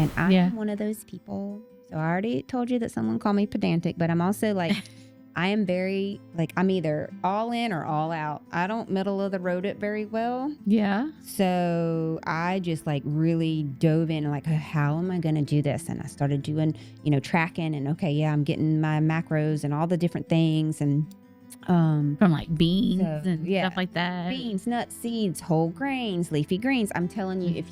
And I am one of those people. So I already told you that someone called me pedantic, but I'm also like, I am very, like, I'm either all in or all out. I don't middle of the road it very well. Yeah. So I just like really dove in and like, how am I going to do this? And I started doing, tracking and I'm getting my macros and all the different things. And from like beans and stuff like that. Beans, nuts, seeds, whole grains, leafy greens. I'm telling you,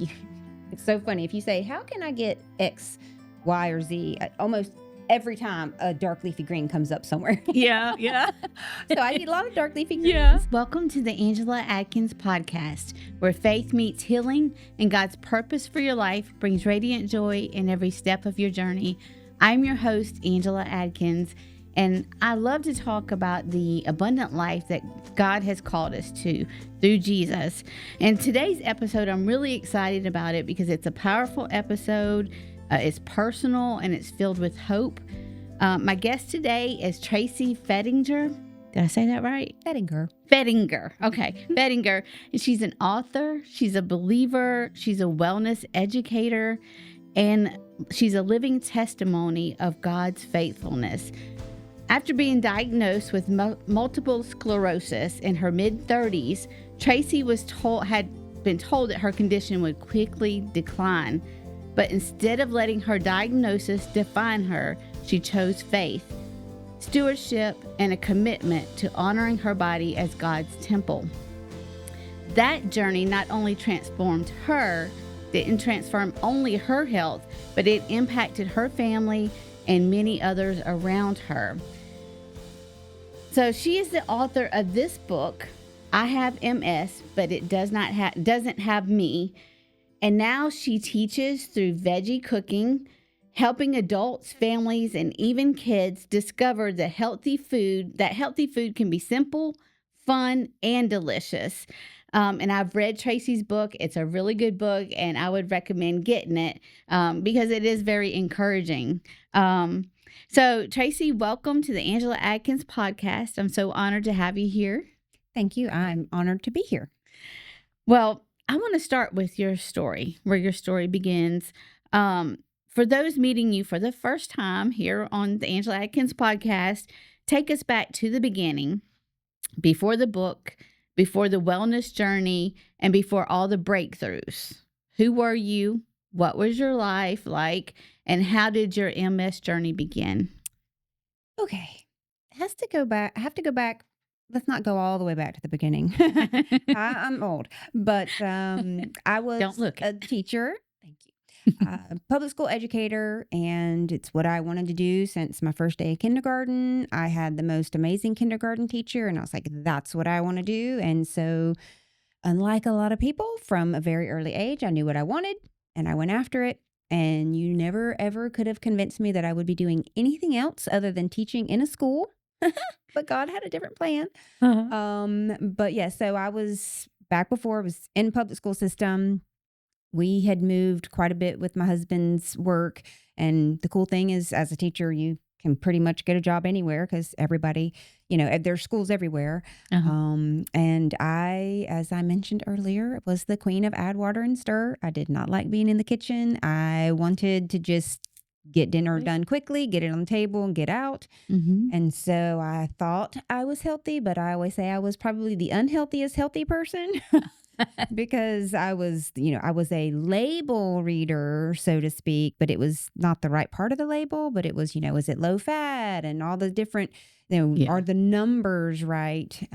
it's so funny. If you say, how can I get X, Y, or Z? Almost every time a dark leafy green comes up somewhere. Yeah. So I eat a lot of dark leafy greens. Yeah. Welcome to the Angela Adkins Podcast, where faith meets healing and God's purpose for your life brings radiant joy in every step of your journey. I'm your host, Angela Adkins, and I love to talk about the abundant life that God has called us to through Jesus. And today's episode, I'm really excited about it because it's a powerful episode. It's personal and it's filled with hope. My guest today is Tracy Fettinger. Did I say that right? Fettinger. Okay, Fettinger. And she's an author. She's a believer. She's a wellness educator. And she's a living testimony of God's faithfulness. After being diagnosed with multiple sclerosis in her mid-30s, Tracy had been told that her condition would quickly decline. But instead of letting her diagnosis define her, she chose faith, stewardship, and a commitment to honoring her body as God's temple. That journey not only transformed her, didn't transform only her health, but it impacted her family and many others around her. So she is the author of this book, I Have MS, but it doesn't have me. And now she teaches through Veggie Cooking, helping adults, families, and even kids discover that healthy food can be simple, fun, and delicious. And I've read Tracy's book. It's a really good book, and I would recommend getting it because it is very encouraging. So Tracy, welcome to the Angela Adkins Podcast. I'm so honored to have you here. Thank you. I'm honored to be here. Well, I want to start with your story, where your story begins. For those meeting you for the first time here on the Angela Adkins Podcast, take us back to the beginning, before the book, before the wellness journey, and before all the breakthroughs. Who were you? What was your life like? And how did your MS journey begin? Okay. I have to go back. Let's not go all the way back to the beginning. I'm old, but I was a teacher. Thank you. Public school educator, and it's what I wanted to do since my first day of kindergarten. I had the most amazing kindergarten teacher, and I was like, that's what I want to do. And so, unlike a lot of people, from a very early age, I knew what I wanted, and I went after it. And you never, ever could have convinced me that I would be doing anything else other than teaching in a school. But God had a different plan. But yeah, so I was back before I was in public school system. We had moved quite a bit with my husband's work. And the cool thing is, as a teacher, you can pretty much get a job anywhere because everybody, there's schools everywhere. And I, as I mentioned earlier, was the queen of add water and stir. I did not like being in the kitchen. I wanted to just get dinner done quickly, get it on the table, and get out. And so I thought I was healthy, but I always say I was probably the unhealthiest healthy person because I was a label reader, so to speak, but it was not the right part of the label, but it was, is it low fat and all the different, are the numbers right?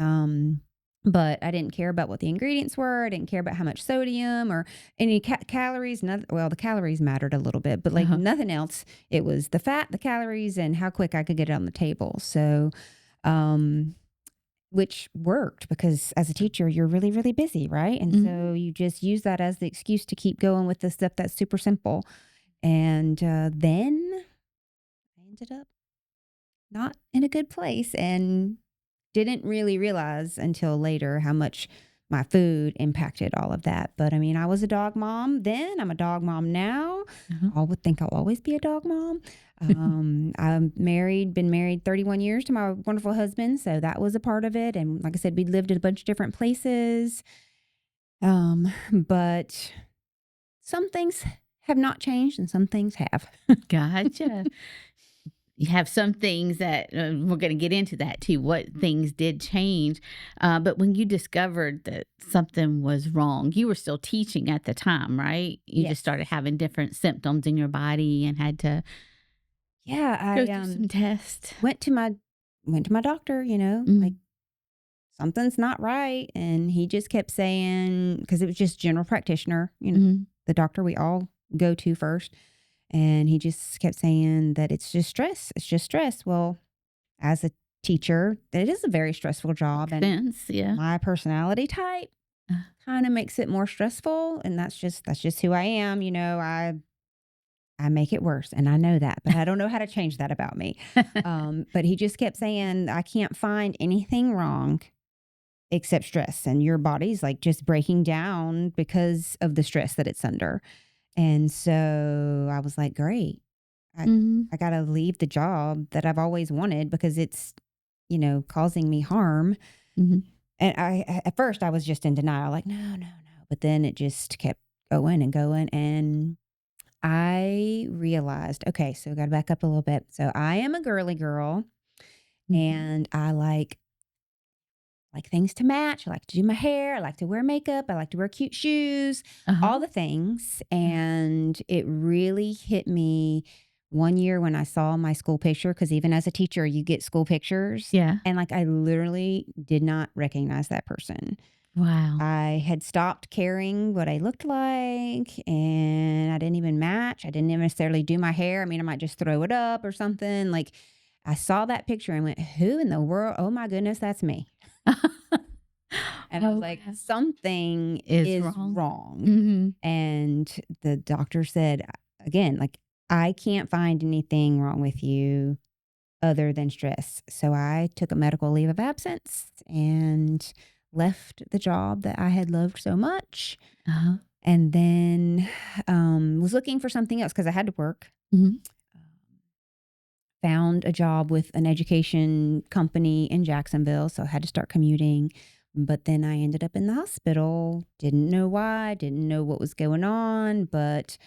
But I didn't care about what the ingredients were. I didn't care about how much sodium or any calories. The calories mattered a little bit, but nothing else. It was the fat, the calories, and how quick I could get it on the table. So, which worked because as a teacher, you're really, really busy, right? And so you just use that as the excuse to keep going with the stuff that's super simple. And then I ended up not in a good place and didn't really realize until later how much my food impacted all of that. But I mean, I was a dog mom then. I'm a dog mom now. I would think I'll always be a dog mom. I'm been married 31 years to my wonderful husband. So that was a part of it. And like I said, we lived in a bunch of different places. But some things have not changed and some things have. Gotcha. You have some things that we're going to get into that too, what things did change. But when you discovered that something was wrong, you were still teaching at the time, right? You just started having different symptoms in your body and had to go through some tests. Went to my doctor, like something's not right. And he just kept saying, because it was just general practitioner, the doctor we all go to first. And he just kept saying that it's just stress. It's just stress. Well, as a teacher, it is a very stressful job. And my personality type kind of makes it more stressful. And that's just who I am. I make it worse, and I know that, but I don't know how to change that about me. But he just kept saying, I can't find anything wrong except stress. And your body's like just breaking down because of the stress that it's under. And so I was like, great, I got to leave the job that I've always wanted because it's, causing me harm. And at first I was just in denial, like, no. But then it just kept going and going. And I realized, okay, so I got to back up a little bit. So I am a girly girl and I like things to match. I like to do my hair. I like to wear makeup. I like to wear cute shoes, all the things. And it really hit me one year when I saw my school picture, because even as a teacher, you get school pictures. Yeah. And I literally did not recognize that person. Wow. I had stopped caring what I looked like, and I didn't even match. I didn't even necessarily do my hair. I mean, I might just throw it up or something. I saw that picture and went, who in the world? Oh my goodness, that's me. And I was like, something is wrong. And the doctor said, again, I can't find anything wrong with you other than stress. So I took a medical leave of absence and left the job that I had loved so much. And then was looking for something else because I had to work. Found a job with an education company in Jacksonville, so I had to start commuting. But then I ended up in the hospital. Didn't know why, didn't know what was going on, but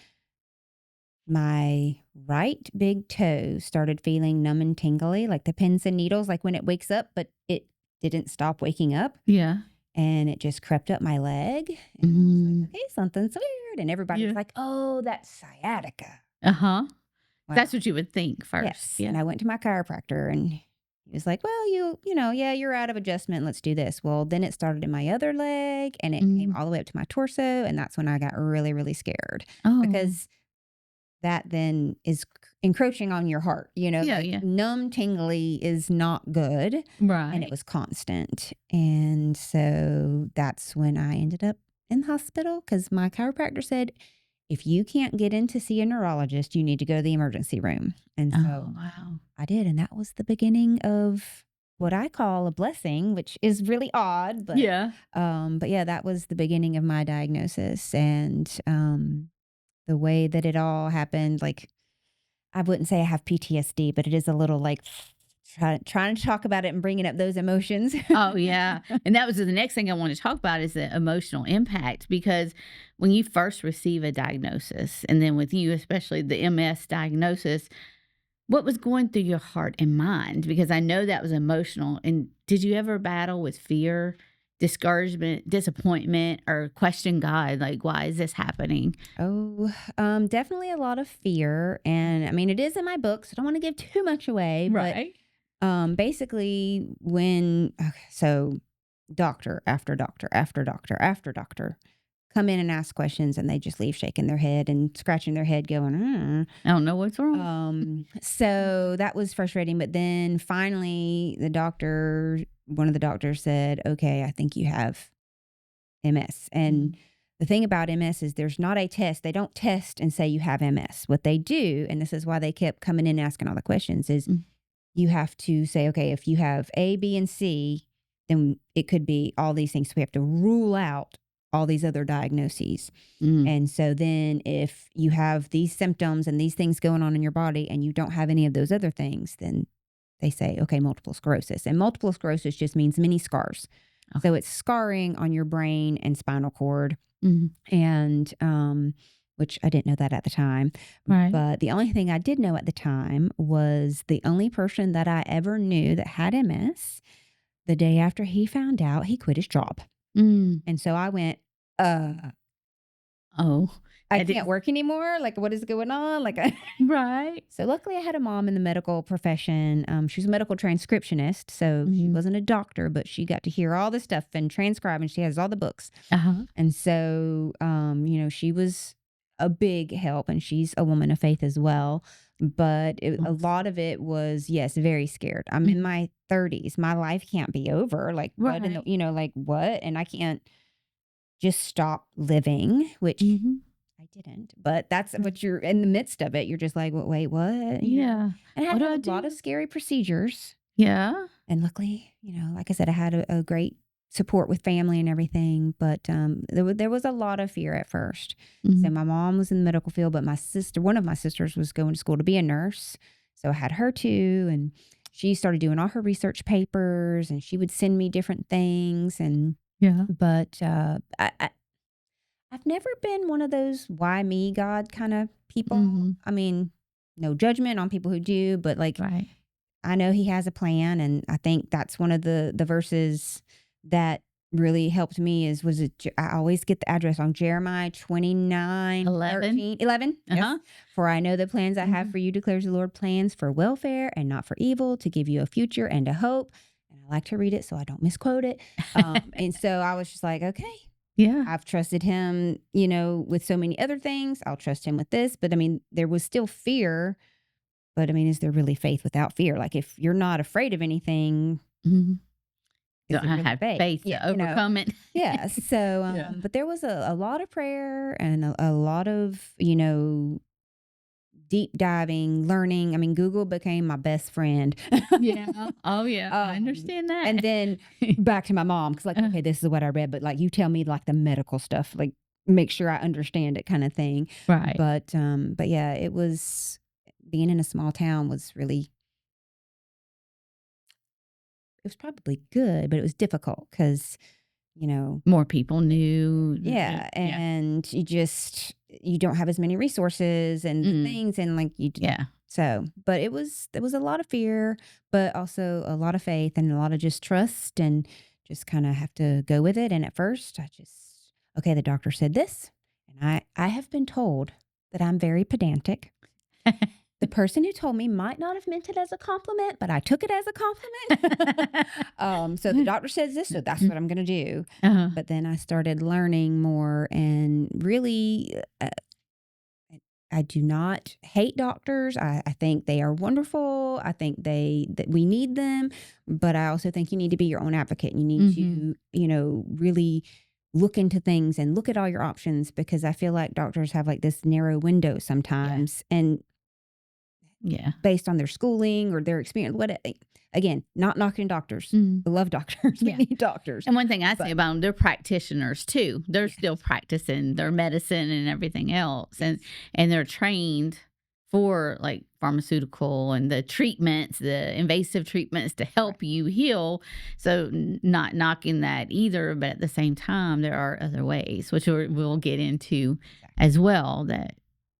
my right big toe started feeling numb and tingly, like the pins and needles, like when it wakes up, but it didn't stop waking up. Yeah. And it just crept up my leg. And I was like, okay, something's weird. And everybody was like, oh, that's sciatica. Well, that's what you would think first. Yes. Yeah. And I went to my chiropractor and he was like, well, you're out of adjustment. Let's do this. Well, then it started in my other leg and it came all the way up to my torso. And that's when I got really, really scared because that then is encroaching on your heart, numb, tingly is not good. Right. And it was constant. And so that's when I ended up in the hospital because my chiropractor said, if you can't get in to see a neurologist, you need to go to the emergency room. And so I did. And that was the beginning of what I call a blessing, which is really odd. But that was the beginning of my diagnosis. And the way that it all happened, I wouldn't say I have PTSD, but it is a little trying to talk about it and bringing up those emotions. Oh, yeah. And that was the next thing I want to talk about is the emotional impact, because when you first receive a diagnosis, and then with you, especially the MS diagnosis, what was going through your heart and mind? Because I know that was emotional. And did you ever battle with fear, discouragement, disappointment, or question God, why is this happening? Oh, definitely a lot of fear. And I mean, it is in my book, so I don't want to give too much away. Right. But basically so doctor after doctor after doctor after doctor come in and ask questions, and they just leave shaking their head and scratching their head going, I don't know what's wrong. So that was frustrating. But then finally one of the doctors said, okay, I think you have MS. And the thing about MS is there's not a test. They don't test and say you have MS. What they do, and this is why they kept coming in and asking all the questions, is you have to say, okay, if you have A, B, and C, then it could be all these things. So we have to rule out all these other diagnoses. And so then if you have these symptoms and these things going on in your body and you don't have any of those other things, then they say, okay, multiple sclerosis. And multiple sclerosis just means many scars. Okay. So it's scarring on your brain and spinal cord. And which I didn't know that at the time. Right. But the only thing I did know at the time was the only person that I ever knew that had MS, the day after he found out, he quit his job. And so I went, oh, I can't work anymore. Like, what is going on? Like, right. So luckily I had a mom in the medical profession. She's a medical transcriptionist. So she wasn't a doctor, but she got to hear all this stuff and transcribe, and she has all the books. And so, she was a big help, and she's a woman of faith as well. But a lot of it was, yes, very scared. I'm in my 30s. My life can't be over. Like, what? Like what? And I can't just stop living, which I didn't. But that's what you're in the midst of it. You're just like, wait, what? Yeah. And I had a lot of scary procedures. Yeah. And luckily, like I said, I had a great support with family and everything. But there was a lot of fear at first. So my mom was in the medical field, but one of my sisters was going to school to be a nurse. So I had her too. And she started doing all her research papers, and she would send me different things. And but I've never been one of those why me God kind of people. I mean, no judgment on people who do, but like, I know he has a plan. And I think that's one of the verses that really helped me I always get the address on Jeremiah 29, 11. Yes. For I know the plans I have for you, declares the Lord, plans for welfare and not for evil, to give you a future and a hope. And I like to read it so I don't misquote it. And so I was just like, okay. Yeah. I've trusted him, with so many other things. I'll trust him with this. But I mean, there was still fear. But I mean, is there really faith without fear? Like, if you're not afraid of anything, you don't have faith to overcome it. Yeah. So, but there was a lot of prayer and a lot of, deep diving, learning. I mean, Google became my best friend. Yeah. Oh, yeah. I understand that. And then back to my mom, because like, okay, this is what I read, but like, you tell me like the medical stuff, like make sure I understand it, kind of thing. Right. But yeah, it was, being in a small town was really, it was probably good, but it was difficult because, more people knew. Yeah. And you don't have as many resources and things, and like so, but there was a lot of fear, but also a lot of faith and a lot of just trust, and just kind of have to go with it. And at first okay, the doctor said this, and I have been told that I'm very pedantic. The person who told me might not have meant it as a compliment, but I took it as a compliment. So the doctor says this, so that's what I'm going to do. But then I started learning more, and really, I do not hate doctors. I think they are wonderful. I think that we need them, but I also think you need to be your own advocate. You need to, really look into things and look at all your options, because I feel like doctors have like this narrow window sometimes. And based on their schooling or their experience. Again, not knocking doctors. I love doctors. We need doctors. And one thing I say about them, they're practitioners too. They're still practicing their medicine and everything else. And they're trained for like pharmaceutical and the treatments, the invasive treatments to help you heal. So not knocking that either, but at the same time, there are other ways, which we'll get into as well, that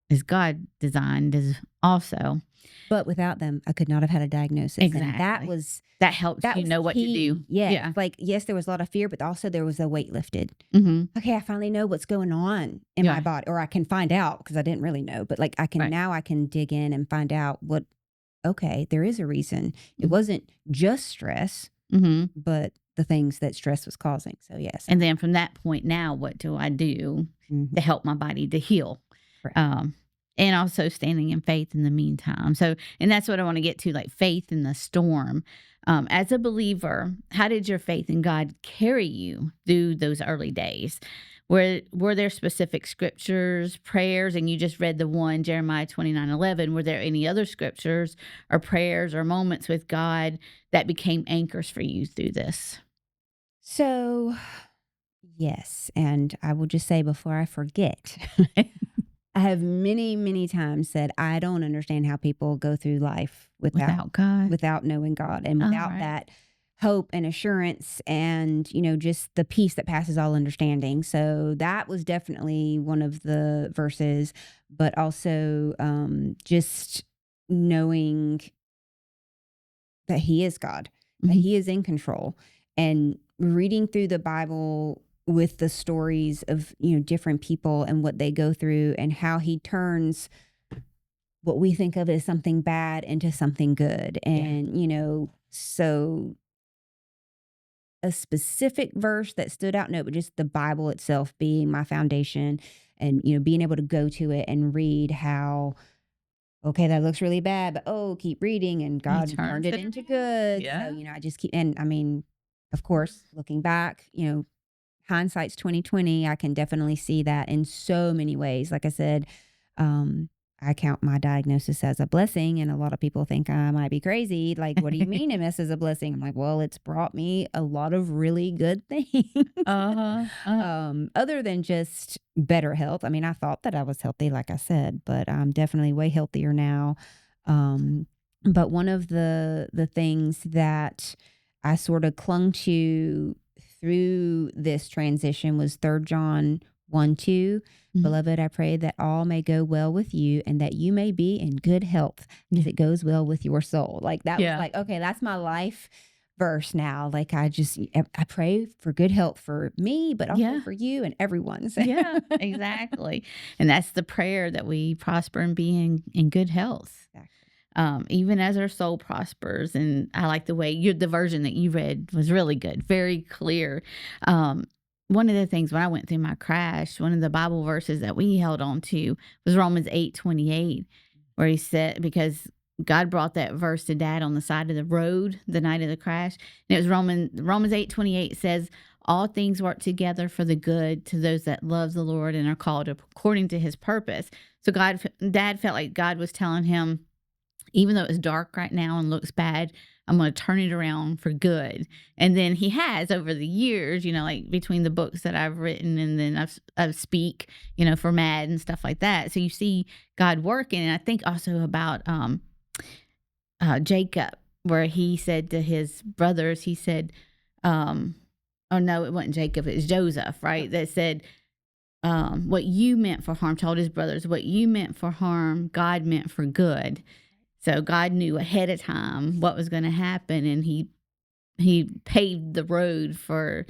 is God designed as also. But without them, I could not have had a diagnosis. Exactly. And that helps you know what to do. Yeah. Like, yes, there was a lot of fear, but also there was a weight lifted. Okay, I finally know what's going on in my body, or I can find out, because I didn't really know. But like, now I can dig in and find out okay, there is a reason. It wasn't just stress, but the things that stress was causing. So yes. And then from that point now, what do I do to help my body to heal? And also standing in faith in the meantime. So, and that's what I want to get to, like faith in the storm. As a believer, how did your faith in God carry you through those early days? Were there specific scriptures, prayers, and you just read the one, Jeremiah 29:11. Were there any other scriptures or prayers or moments with God that became anchors for you through this? So, yes. And I will just say before I forget, I have many, many times said, I don't understand how people go through life without God, without knowing God, and without that hope and assurance and, just the peace that passes all understanding. So that was definitely one of the verses, but also just knowing that he is God, that he is in control, and reading through the Bible with the stories of, different people and what they go through and how he turns what we think of as something bad into something good. And, so a specific verse that stood out, no, but just the Bible itself being my foundation and, being able to go to it and read how, okay, that looks really bad, but keep reading and God turned it into good. Yeah. So, I just keep, and I mean, of course, looking back, hindsight's 2020. I can definitely see that in so many ways. Like I said, I count my diagnosis as a blessing, and a lot of people think I might be crazy. Like, what do you mean MS is a blessing? I'm like, well, it's brought me a lot of really good things. Other than just better health. I mean, I thought that I was healthy, like I said, but I'm definitely way healthier now. But one of the things that I sort of clung to through this transition was 3 John 1:2. Beloved, I pray that all may go well with you and that you may be in good health as it goes well with your soul. Like that was like, okay, that's my life verse now. Like I pray for good health for me, but also for you and everyone. So. Yeah, exactly. And that's the prayer, that we prosper and be in good health. Exactly. Even as our soul prospers. And I like the way the version that you read was really good, very clear. One of the things when I went through my crash, one of the Bible verses that we held on to was Romans 8:28, where he said, because God brought that verse to Dad on the side of the road the night of the crash. And it was Romans 8:28 says, all things work together for the good to those that love the Lord and are called according to his purpose. So Dad felt like God was telling him, even though it's dark right now and looks bad, I'm going to turn it around for good. And then he has over the years, like between the books that I've written and then I've speak, for MAD and stuff like that. So you see God working. And I think also about Jacob, where he said to his brothers, he said, oh no, it wasn't Jacob, it was Joseph, right? That said, what you meant for harm, told his brothers, what you meant for harm, God meant for good. So God knew ahead of time what was going to happen, and he paved the road for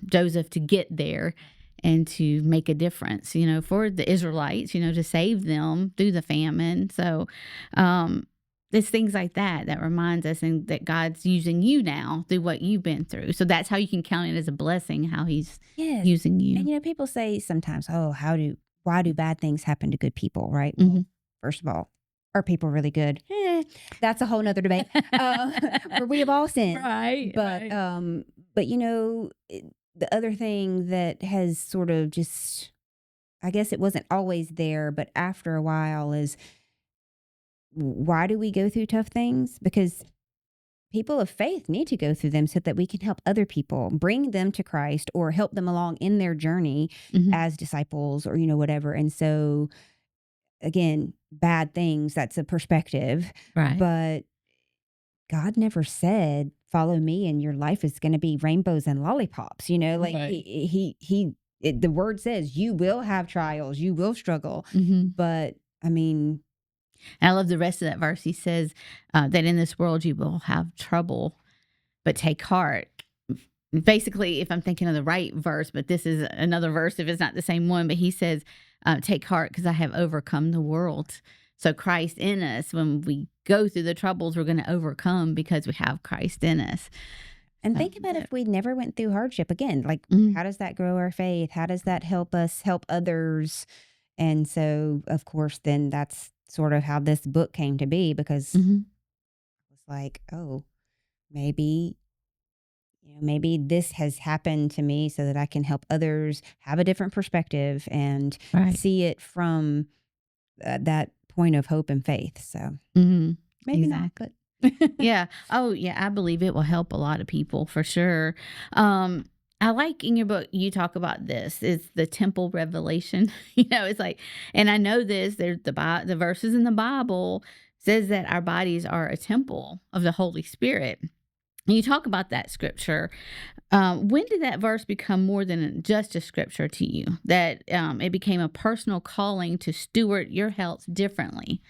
Joseph to get there and to make a difference, for the Israelites, to save them through the famine. So it's things like that reminds us and that God's using you now through what you've been through. So that's how you can count it as a blessing, how he's using you. And, people say sometimes, why do bad things happen to good people, right? Well, first of all, are people really good? That's a whole nother debate. Where we have all sinned. Right. But, the other thing that has sort of just, I guess it wasn't always there, but after a while is, why do we go through tough things? Because people of faith need to go through them so that we can help other people, bring them to Christ or help them along in their journey as disciples or, whatever. And so, again, bad things, that's a perspective. Right. But God never said, follow me and your life is going to be rainbows and lollipops. The word says you will have trials, you will struggle. But I mean, I love the rest of that verse. He says that in this world you will have trouble, but take heart. Basically, if I'm thinking of the right verse, but this is another verse if it's not the same one, but he says, take heart because I have overcome the world. So Christ in us, when we go through the troubles, we're going to overcome because we have Christ in us. And think about if we never went through hardship again, like how does that grow our faith? How does that help us help others? And so, of course, then that's sort of how this book came to be, because it was like, maybe this has happened to me so that I can help others have a different perspective and see it from that point of hope and faith. So maybe not, but yeah. Oh, yeah. I believe it will help a lot of people for sure. I like in your book, you talk about this, is the temple revelation. It's like, and I know this, there's the verses in the Bible says that our bodies are a temple of the Holy Spirit. You talk about that scripture. When did that verse become more than just a scripture to you? That it became a personal calling to steward your health differently?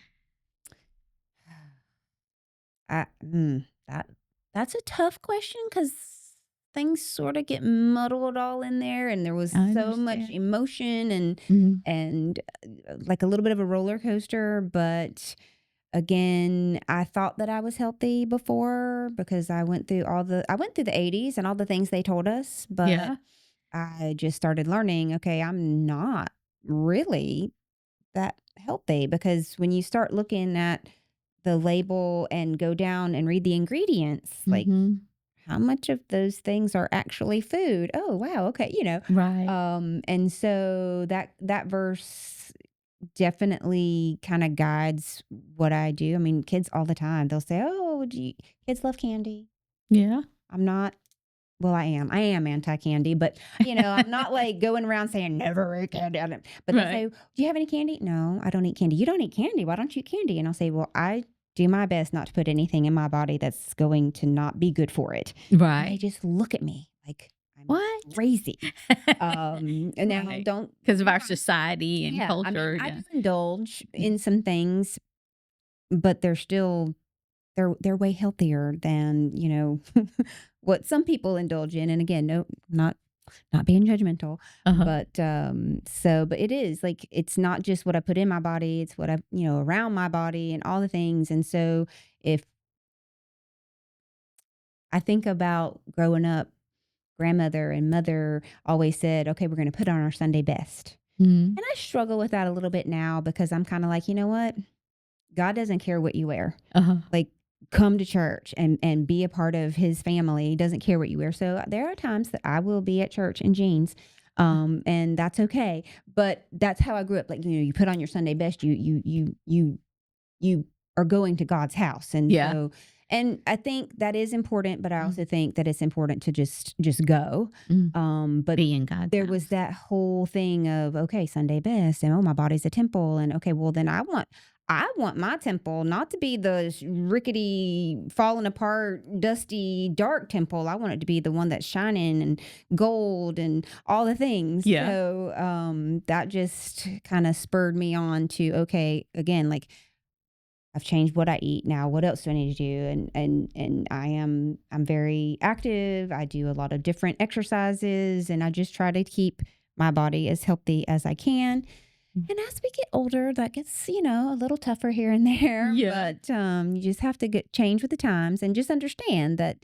I, that that's a tough question because things sort of get muddled all in there, and there was I so much understand. emotion Mhm. and like a little bit of a roller coaster. But again, I thought that I was healthy before because I went through the 80s and all the things they told us, but Yeah. I just started learning, okay, I'm not really that healthy because when you start looking at the label and go down and read the ingredients, like Mhm. how much of those things are actually food? Oh, wow. Okay. Right. And so that verse definitely kind of guides what I do. I mean, kids all the time, they'll say, oh, kids love candy. Yeah. I'm not well, I am. I am anti-candy, but, I'm not, like, going around saying, "Never eat candy." I don't but they'll say, Right. "Do you have any candy?" "No, I don't eat candy." "You don't eat candy? Why don't you eat candy?" And I'll say, "Well, I do my best not to put anything in my body that's going to not be good for it." And they Right. just look at me like I'm What? crazy. And now Right. don't Because of our society and yeah, I mean, culture. I Yeah. do indulge in some things, but they're way healthier than, what some people indulge in. And again, no, not being judgmental, Uh-huh. but but it is like it's not just what I put in my body, it's what I, around my body and all the things. And so if I think about growing up, grandmother and mother always said, okay, we're going to put on our Sunday best. Mhm. And I struggle with that a little bit now because I'm kind of like, you know what? God doesn't care what you wear. Uh-huh. Like, come to church and be a part of his family. He doesn't care what you wear. So there are times that I will be at church in jeans. And that's okay. But that's how I grew up. Like, you put on your Sunday best, you are going to God's house. And Yeah. so and I think that is important, but I Mm. also think that it's important to just go. Mm. But Be in God's there was house. that whole thing of, okay, Sunday best, and oh, my body's a temple, and okay, well then I want my temple not to be the rickety, falling apart, dusty, dark temple. I want it to be the one that's shining and gold and all the things. Yeah. So that just kind of spurred me on to, okay, again, like I've changed what I eat now. What else do I need to do? And I'm very active. I do a lot of different exercises, and I just try to keep my body as healthy as I can. Mm. And as we get older, that gets, a little tougher here and there, Yeah. but you just have to get change with the times and just understand that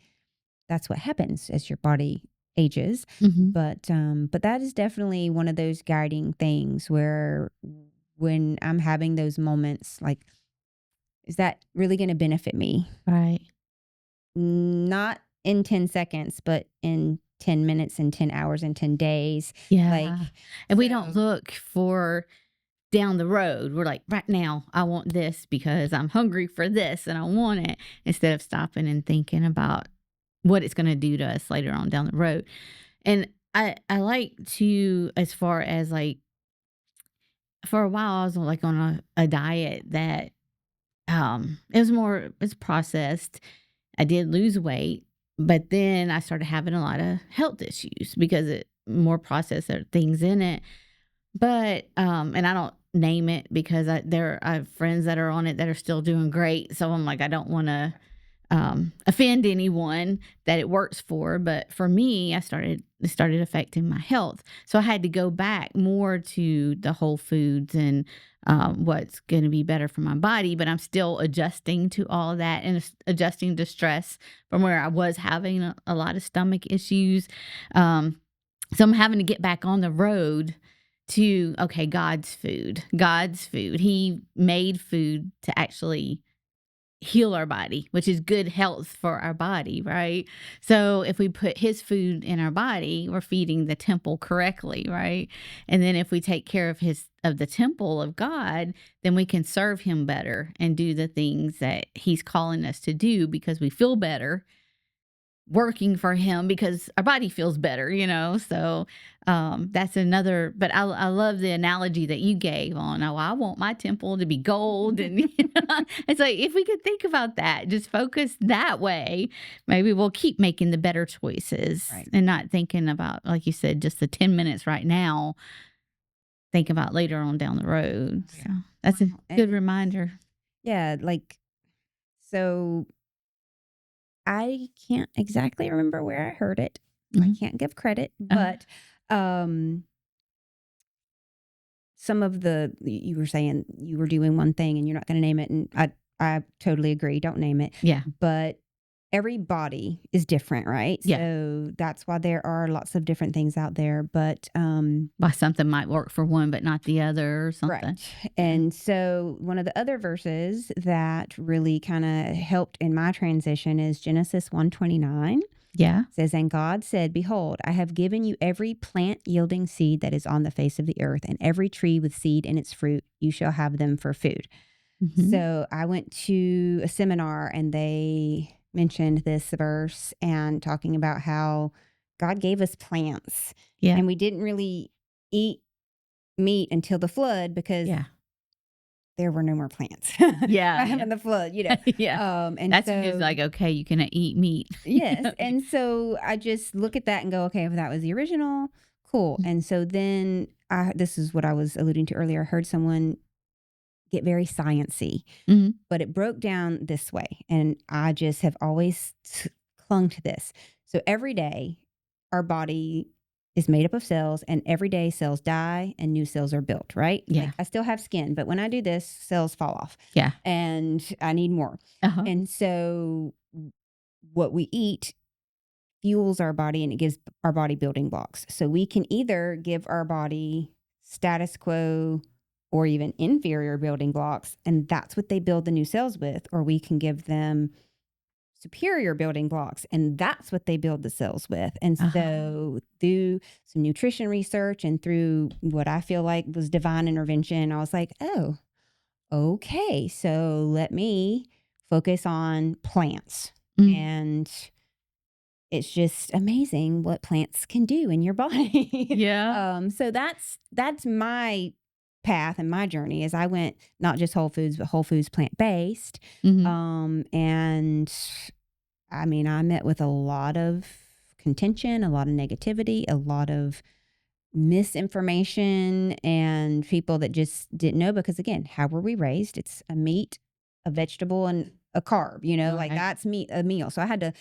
that's what happens as your body ages. Mhm. But that is definitely one of those guiding things where when I'm having those moments, like, is that really going to benefit me? Right. Not in 10 seconds, but in 10 minutes and 10 hours and 10 days. Like, Yeah. And we don't so look for down the road. We're like, right now, I want this because I'm hungry for this and I want it, instead of stopping and thinking about what it's going to do to us later on down the road. And I like to, as far as like, for a while, I was like on a diet that, it's processed. I did lose weight, but then I started having a lot of health issues because it more processed things in it. But, and I don't name it because I have friends that are on it that are still doing great. So I'm like, I don't want to offend anyone that it works for. But for me, it started affecting my health. So I had to go back more to the whole foods and what's going to be better for my body. But I'm still adjusting to all of that and adjusting to stress from where I was having a lot of stomach issues. So I'm having to get back on the road to, okay, God's food. God's food. He made food to actually heal our body, which is good health for our body, right? So if we put his food in our body, we're feeding the temple correctly, right? And then if we take care of the temple of God, then we can serve him better and do the things that he's calling us to do because we feel better working for him because our body feels better, So that's another. But I love the analogy that you gave on, oh, I want my temple to be gold, and it's like if we could think about that, just focus that way, maybe we'll keep making the better choices, Right. and not thinking about, like you said, just the 10 minutes right now. Think about later on down the road. Yeah. So that's a good reminder. Yeah, so I can't exactly remember where I heard it. I can't give credit, but some of you were saying you were doing one thing and you're not going to name it, and I totally agree. Don't name it. Yeah. But every body is different, right? Yeah. So that's why there are lots of different things out there. But why something might work for one but not the other or something. Right. And so one of the other verses that really kind of helped in my transition is Genesis 1:29. Yeah. It says, and God said, behold, I have given you every plant yielding seed that is on the face of the earth, and every tree with seed in its fruit, you shall have them for food. Mm-hmm. So I went to a seminar and they mentioned this verse and talking about how God gave us plants. Yeah. And we didn't really eat meat until the flood because there were no more plants. Having the flood, Yeah. And that's when it's like, okay, you can eat meat. Yes. And so I just look at that and go, okay, if that was the original, cool. And so then this is what I was alluding to earlier. I heard someone get very sciencey, but it broke down this way. And I just have always clung to this. So every day our body is made up of cells, and every day cells die and new cells are built, right? Yeah. Like I still have skin, but when I do this, cells fall off. Yeah. And I need more. And so what we eat fuels our body, and it gives our body building blocks. So we can either give our body status quo or even inferior building blocks, and that's what they build the new cells with, or we can give them superior building blocks, and that's what they build the cells with. And so through some nutrition research and through what I feel like was divine intervention, I was like, oh, okay, so let me focus on plants. And it's just amazing what plants can do in your body. Yeah. So that's my path and my journey, is I went not just whole foods, but whole foods plant-based. And I mean, I met with a lot of contention, a lot of negativity, a lot of misinformation, and people that just didn't know, because again, how were we raised? It's a meat, a vegetable, and a carb, like that's a meal. So I had to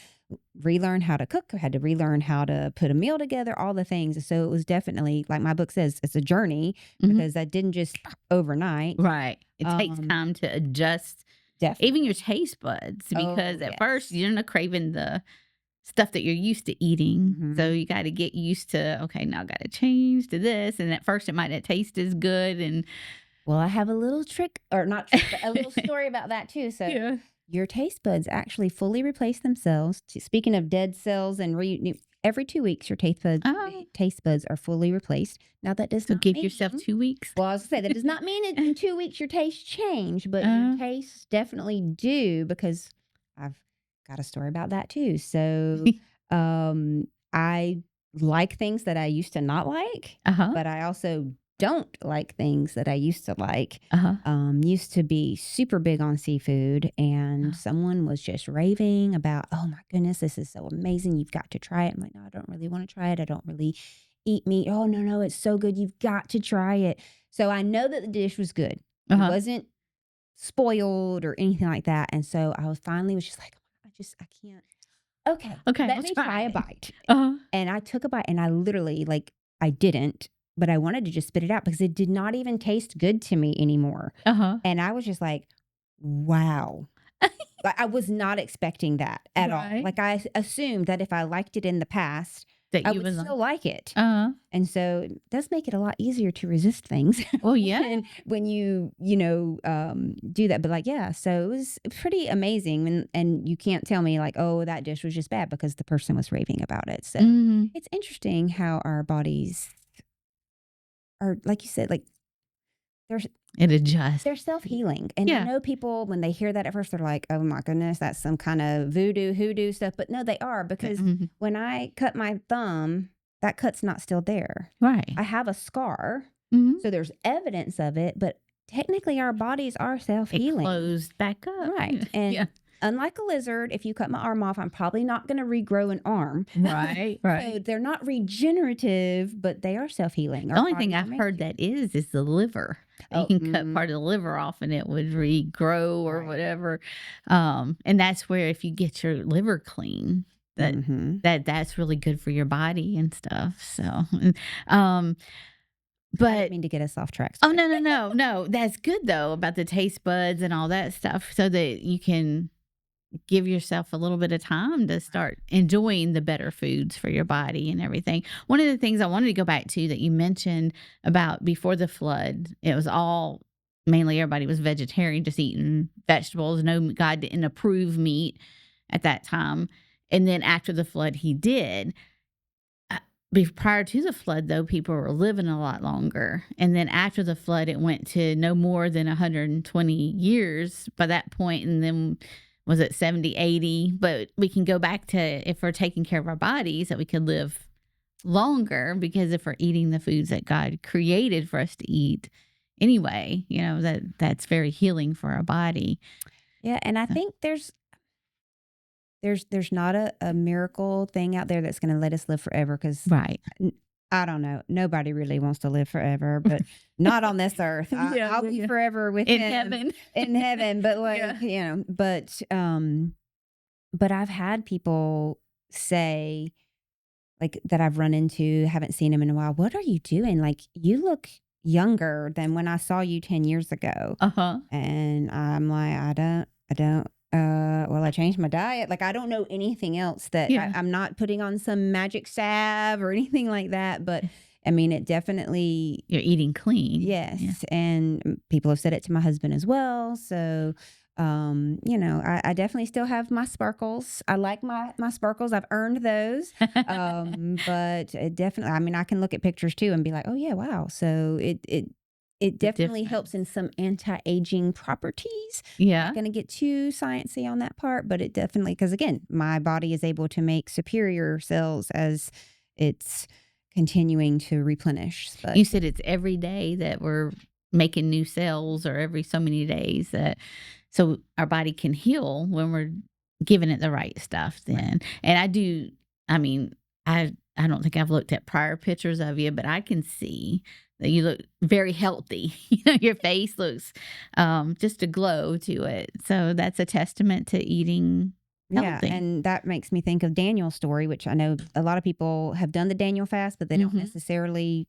relearn how to cook. I had to relearn how to put a meal together, all the things. So it was definitely, like my book says, it's a journey, because I didn't just overnight. Right. It takes time to adjust even your taste buds, because at first you're not craving the stuff that you're used to eating. So you got to get used to, okay, now I got to change to this. And at first it might not taste as good. And well, I have a little trick, or not trick, but a little story about that too. So your taste buds actually fully replace themselves. Speaking of dead cells, and every 2 weeks, your taste buds are fully replaced. Now that does not give mean, yourself 2 weeks. Well, I was going to say, that does not mean in 2 weeks your tastes change, but your tastes definitely do, because I've got a story about that too. So I like things that I used to not like, but I also don't like things that I used to like. Used to be super big on seafood, and someone was just raving about, oh my goodness, this is so amazing, you've got to try it. I'm like, no, I don't really want to try it. I don't really eat meat. Oh no, it's so good, you've got to try it. So I know that the dish was good. It wasn't spoiled or anything like that. And so I was just like, I can't. Okay, let me try a bite. And I took a bite, and I literally, I didn't, but I wanted to just spit it out, because it did not even taste good to me anymore. And I was just like, wow. Like, I was not expecting that at all. Like, I assumed that if I liked it in the past, that I would still like it. And so it does make it a lot easier to resist things. Oh, yeah. when you do that. But so it was pretty amazing. And you can't tell me oh, that dish was just bad because the person was raving about it. So it's interesting how our bodies are, like you said, it adjusts. They're self-healing. And I know people, when they hear that at first, they're like, oh my goodness, that's some kind of voodoo, hoodoo stuff. But no, they are, because when I cut my thumb, that cut's not still there. Right. I have a scar. So there's evidence of it, but technically our bodies are self-healing. It closed back up. Right. And unlike a lizard, if you cut my arm off, I'm probably not going to regrow an arm. Right. So they're not regenerative, but they are self-healing. The only thing I've heard that is the liver. You can cut part of the liver off and it would regrow or whatever. And that's where, if you get your liver clean, that's really good for your body and stuff. So, but I didn't mean to get us off track. Oh, no. That's good though, about the taste buds and all that stuff, so that you can give yourself a little bit of time to start enjoying the better foods for your body and everything. One of the things I wanted to go back to that you mentioned about before the flood, it was all mainly everybody was vegetarian, just eating vegetables. No, God didn't approve meat at that time. And then after the flood, he did. Prior to the flood, though, people were living a lot longer. And then after the flood, it went to no more than 120 years by that point. And then was it 70, 80? But we can go back to, if we're taking care of our bodies, that we could live longer, because if we're eating the foods that God created for us to eat anyway, that's very healing for our body. Yeah. And I think there's not a miracle thing out there that's going to let us live forever, because I don't know. Nobody really wants to live forever, but not on this earth. I'll be forever with him heaven. In heaven. But but I've had people say, like, that I've run into, haven't seen him in a while. What are you doing? Like, you look younger than when I saw you 10 years ago. And I'm like, I don't. Well, I changed my diet. Like, I don't know anything else that I'm not putting on some magic salve or anything like that. But I mean, it definitely, you're eating clean. Yes. Yeah. And people have said it to my husband as well. So, I definitely still have my sparkles. I like my sparkles. I've earned those. But it definitely, I mean, I can look at pictures too and be like, oh yeah, wow. So it definitely helps in some anti-aging properties. Yeah. Not going to get too sciencey on that part, but it definitely, because again, my body is able to make superior cells as it's continuing to replenish. But you said it's every day that we're making new cells, or every so many days, so our body can heal when we're giving it the right stuff then. And I don't think I've looked at prior pictures of you, but I can see that you look very healthy. Your face looks just a glow to it. So that's a testament to eating healthy. Yeah, and that makes me think of Daniel's story, which I know a lot of people have done the Daniel fast, but they don't necessarily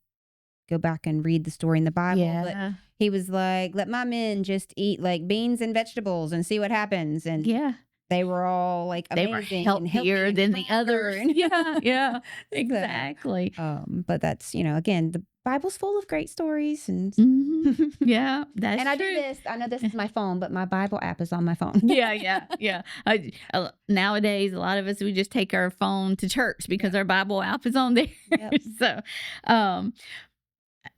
go back and read the story in the Bible. Yeah. But he was like, let my men just eat like beans and vegetables and see what happens. And they were all like amazing, they were healthier than the others. Yeah, exactly. But that's, again, the Bible's full of great stories. And yeah, that's and I true. do this. I know this is my phone, but my Bible app is on my phone. Yeah. Nowadays, a lot of us, we just take our phone to church because our Bible app is on there. Yep. So,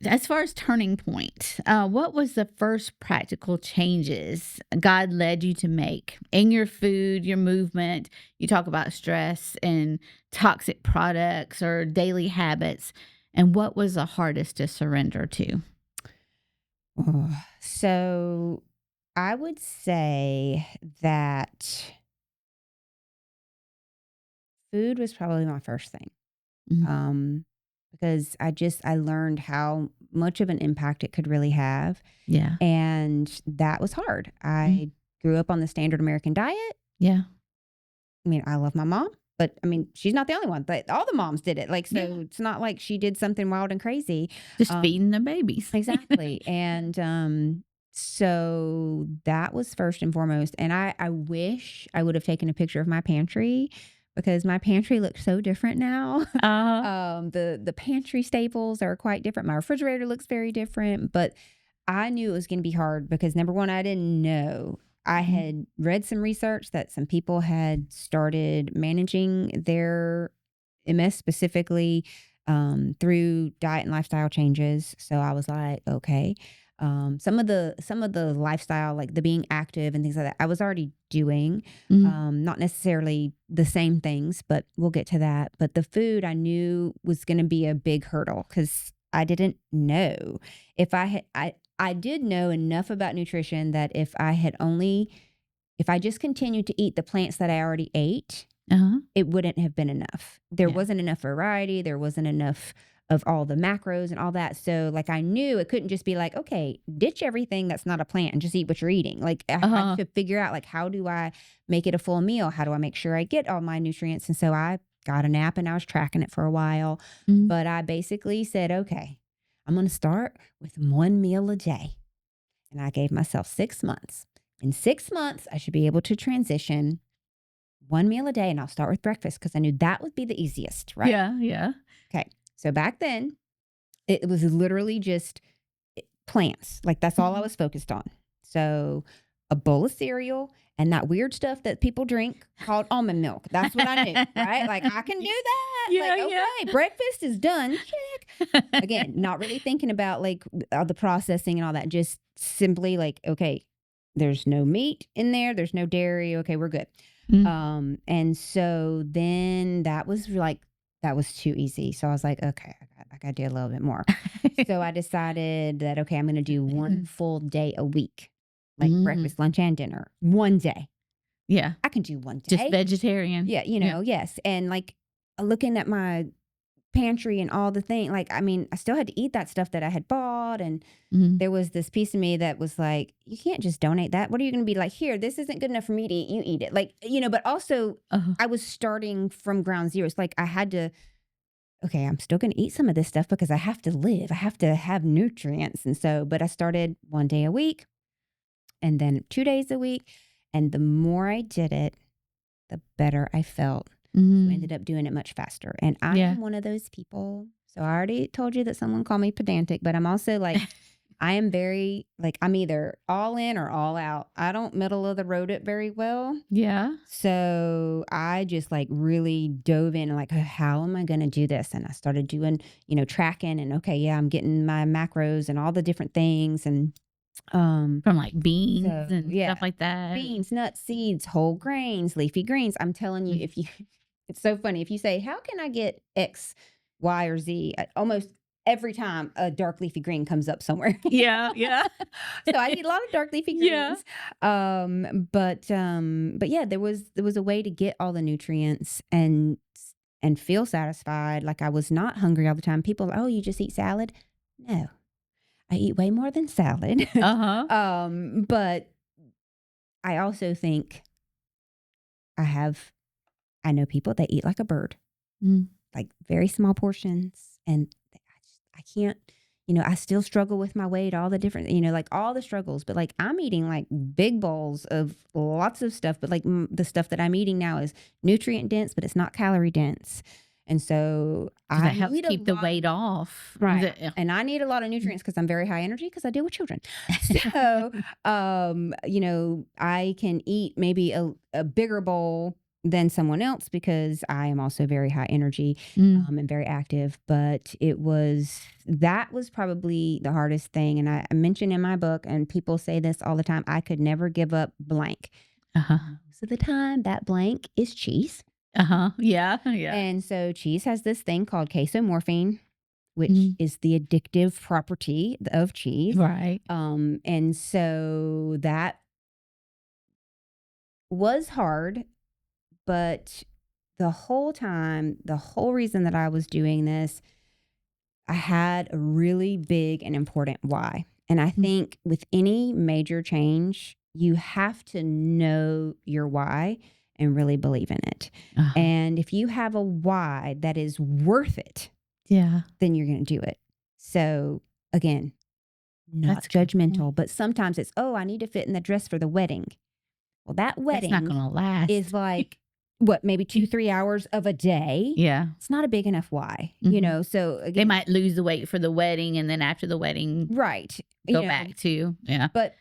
as far as turning point, what was the first practical changes God led you to make in your food, your movement? You talk about stress and toxic products or daily habits. And what was the hardest to surrender to? So I would say that food was probably my first thing. Because I learned how much of an impact it could really have. Yeah. And that was hard. I grew up on the standard American diet. Yeah. I mean, I love my mom, but I mean, she's not the only one, but all the moms did it. Like, so it's not like she did something wild and crazy. Just feeding the babies. Exactly. And, so that was first and foremost. And I wish I would have taken a picture of my pantry, because my pantry looks so different now. The pantry staples are quite different. My refrigerator looks very different, but I knew it was going to be hard because, number one, I didn't know. I had read some research that some people had started managing their MS specifically through diet and lifestyle changes. So I was like, okay. Some of the lifestyle, like the being active and things like that, I was already doing. Not necessarily the same things, but we'll get to that. But the food I knew was going to be a big hurdle because I didn't know. If I did know enough about nutrition that if I just continued to eat the plants that I already ate, it wouldn't have been enough. There wasn't enough variety. There wasn't enough of all the macros and all that. So like I knew it couldn't just be like, okay, ditch everything that's not a plant and just eat what you're eating. Like I had to figure out like, how do I make it a full meal? How do I make sure I get all my nutrients? And so I got an app and I was tracking it for a while. But I basically said, okay, I'm going to start with one meal a day. And I gave myself 6 months. In 6 months, I should be able to transition one meal a day, and I'll start with breakfast because I knew that would be the easiest, right? Yeah. Okay. So back then, it was literally just plants. Like that's all I was focused on. So a bowl of cereal and that weird stuff that people drink called almond milk. That's what I knew, right? Like I can do that. Like, okay, breakfast is done. Check. Again, not really thinking about like the processing and all that. Just simply like, okay, there's no meat in there. There's no dairy. Okay, we're good. And so then that was too easy. So I was like, okay, I got to do a little bit more. So I decided that, okay, I'm going to do one full day a week, like breakfast, lunch, and dinner. One day. Yeah. I can do one day. Just vegetarian. Yeah. Yes. And like looking at my pantry and all the things, like, I mean, I still had to eat that stuff that I had bought. And there was this piece of me that was like, you can't just donate that. What are you going to be like, here, this isn't good enough for me to eat. You eat it. Like, but also I was starting from ground zero. It's like I had to, okay, I'm still going to eat some of this stuff because I have to live. I have to have nutrients. And so, but I started one day a week and then 2 days a week. And the more I did it, the better I felt. So I ended up doing it much faster. And I am one of those people. So I already told you that someone called me pedantic, but I'm also like, I am very, like, I'm either all in or all out. I don't middle of the road it very well. Yeah. So I just like really dove in and like, how am I going to do this? And I started doing, tracking and okay, yeah, I'm getting my macros and all the different things. And from like beans and stuff like that. Beans, nuts, seeds, whole grains, leafy greens. I'm telling you, it's so funny. If you say, how can I get X, Y, or Z? Almost every time a dark leafy green comes up somewhere. Yeah. So I eat a lot of dark leafy greens. Yeah. But yeah, there was a way to get all the nutrients and feel satisfied. Like I was not hungry all the time. People, oh, you just eat salad? No. I eat way more than salad. But I also think I know people that eat like a bird, like very small portions. And I can't, I still struggle with my weight, all the different, like all the struggles, but like I'm eating like big bowls of lots of stuff, but like the stuff that I'm eating now is nutrient dense, but it's not calorie dense. And so I help keep the weight off. Right. And I need a lot of nutrients because I'm very high energy because I deal with children. So, I can eat maybe a bigger bowl than someone else because I am also very high energy and very active. But that was probably the hardest thing. And I mentioned in my book, and people say this all the time, I could never give up blank. Most of the time, that blank is cheese. Yeah. And so cheese has this thing called casomorphine, which is the addictive property of cheese. Right. And so that was hard, but the whole time, the whole reason that I was doing this, I had a really big and important why. And I think with any major change, you have to know your why and really believe in it. And if you have a why that is worth it, then you're going to do it. So again, not judgmental, but sometimes it's, I need to fit in the dress for the wedding. Well, that wedding not going to last. Is like, maybe 2-3 hours of a day. Yeah. It's not a big enough why, so again, they might lose the weight for the wedding and then after the wedding, right. Go back to, But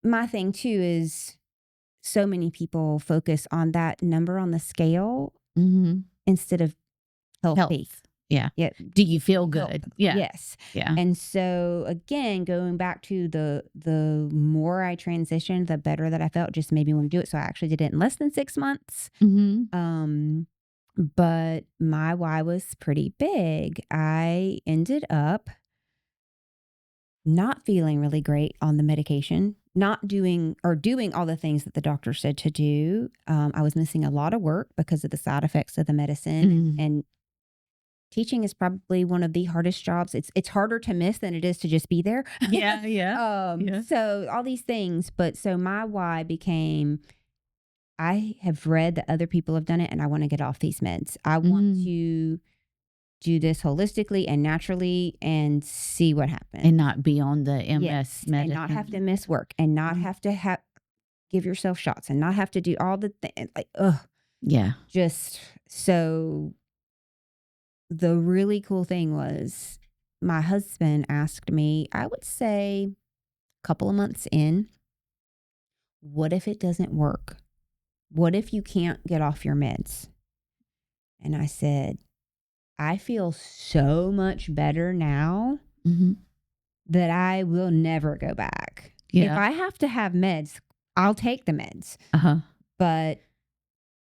my thing too is, so many people focus on that number on the scale instead of healthy. Yeah. Yeah. Do you feel Help. good? Yeah. Yes. Yeah. And so again, going back to the more I transitioned, the better that I felt, just made me want to do it. So I actually did it in less than 6 months. But my why was pretty big. I ended up not feeling really great on the medication, not doing or doing all the things that the doctor said to do. I was missing a lot of work because of the side effects of the medicine, and teaching is probably one of the hardest jobs. It's harder to miss than it is to just be there. Yeah. So all these things, but so my why became, I have read that other people have done it and I want to get off these meds. I want to do this holistically and naturally and see what happens. And not be on the MS medicine. And not have to miss work and not have to give yourself shots and not have to do all the things. Like, Yeah. Just so the really cool thing was my husband asked me, I would say a couple of months in, what if it doesn't work? What if you can't get off your meds? And I said, I feel so much better now that I will never go back. Yeah. If I have to have meds, I'll take the meds. But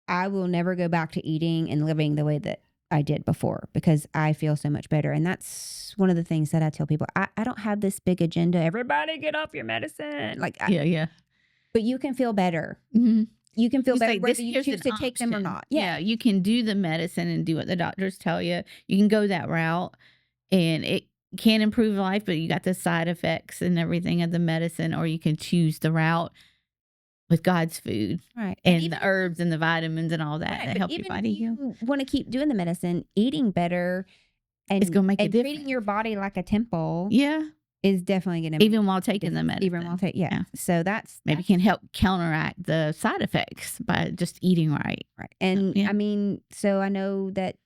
I will never go back to eating and living the way that I did before because I feel so much better. And that's one of the things that I tell people. I don't have this big agenda. Everybody get off your medicine. But you can feel better. You can feel better whether you choose to take them or not. Yeah, you can do the medicine and do what the doctors tell you. You can go that route and it can improve life, but you got the side effects and everything of the medicine, or you can choose the route with God's food. Right. And the herbs and the vitamins and all that that help your body heal. You want to keep doing the medicine, eating better and it's going to make a difference. Treating your body like a temple. Yeah. Is definitely going to even while taking the medicine. Even while taking, yeah. So that's maybe can help counteract the side effects by just eating right. Right. And I mean, so I know that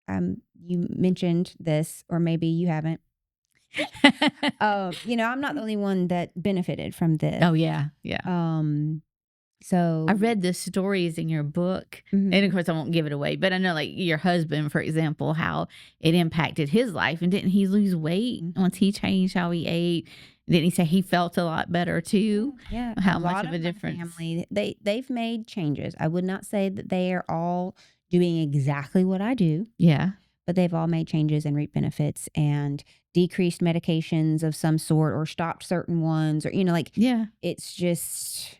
you mentioned this, or maybe you haven't. I'm not the only one that benefited from this. Oh yeah. So I read the stories in your book, and of course I won't give it away, but I know like your husband, for example, how it impacted his life, and didn't he lose weight once he changed how he ate? Didn't he say he felt a lot better too? Yeah, how much of a difference? Family, they've made changes. I would not say that they are all doing exactly what I do. Yeah, but they've all made changes and reaped benefits and decreased medications of some sort or stopped certain ones, or it's just.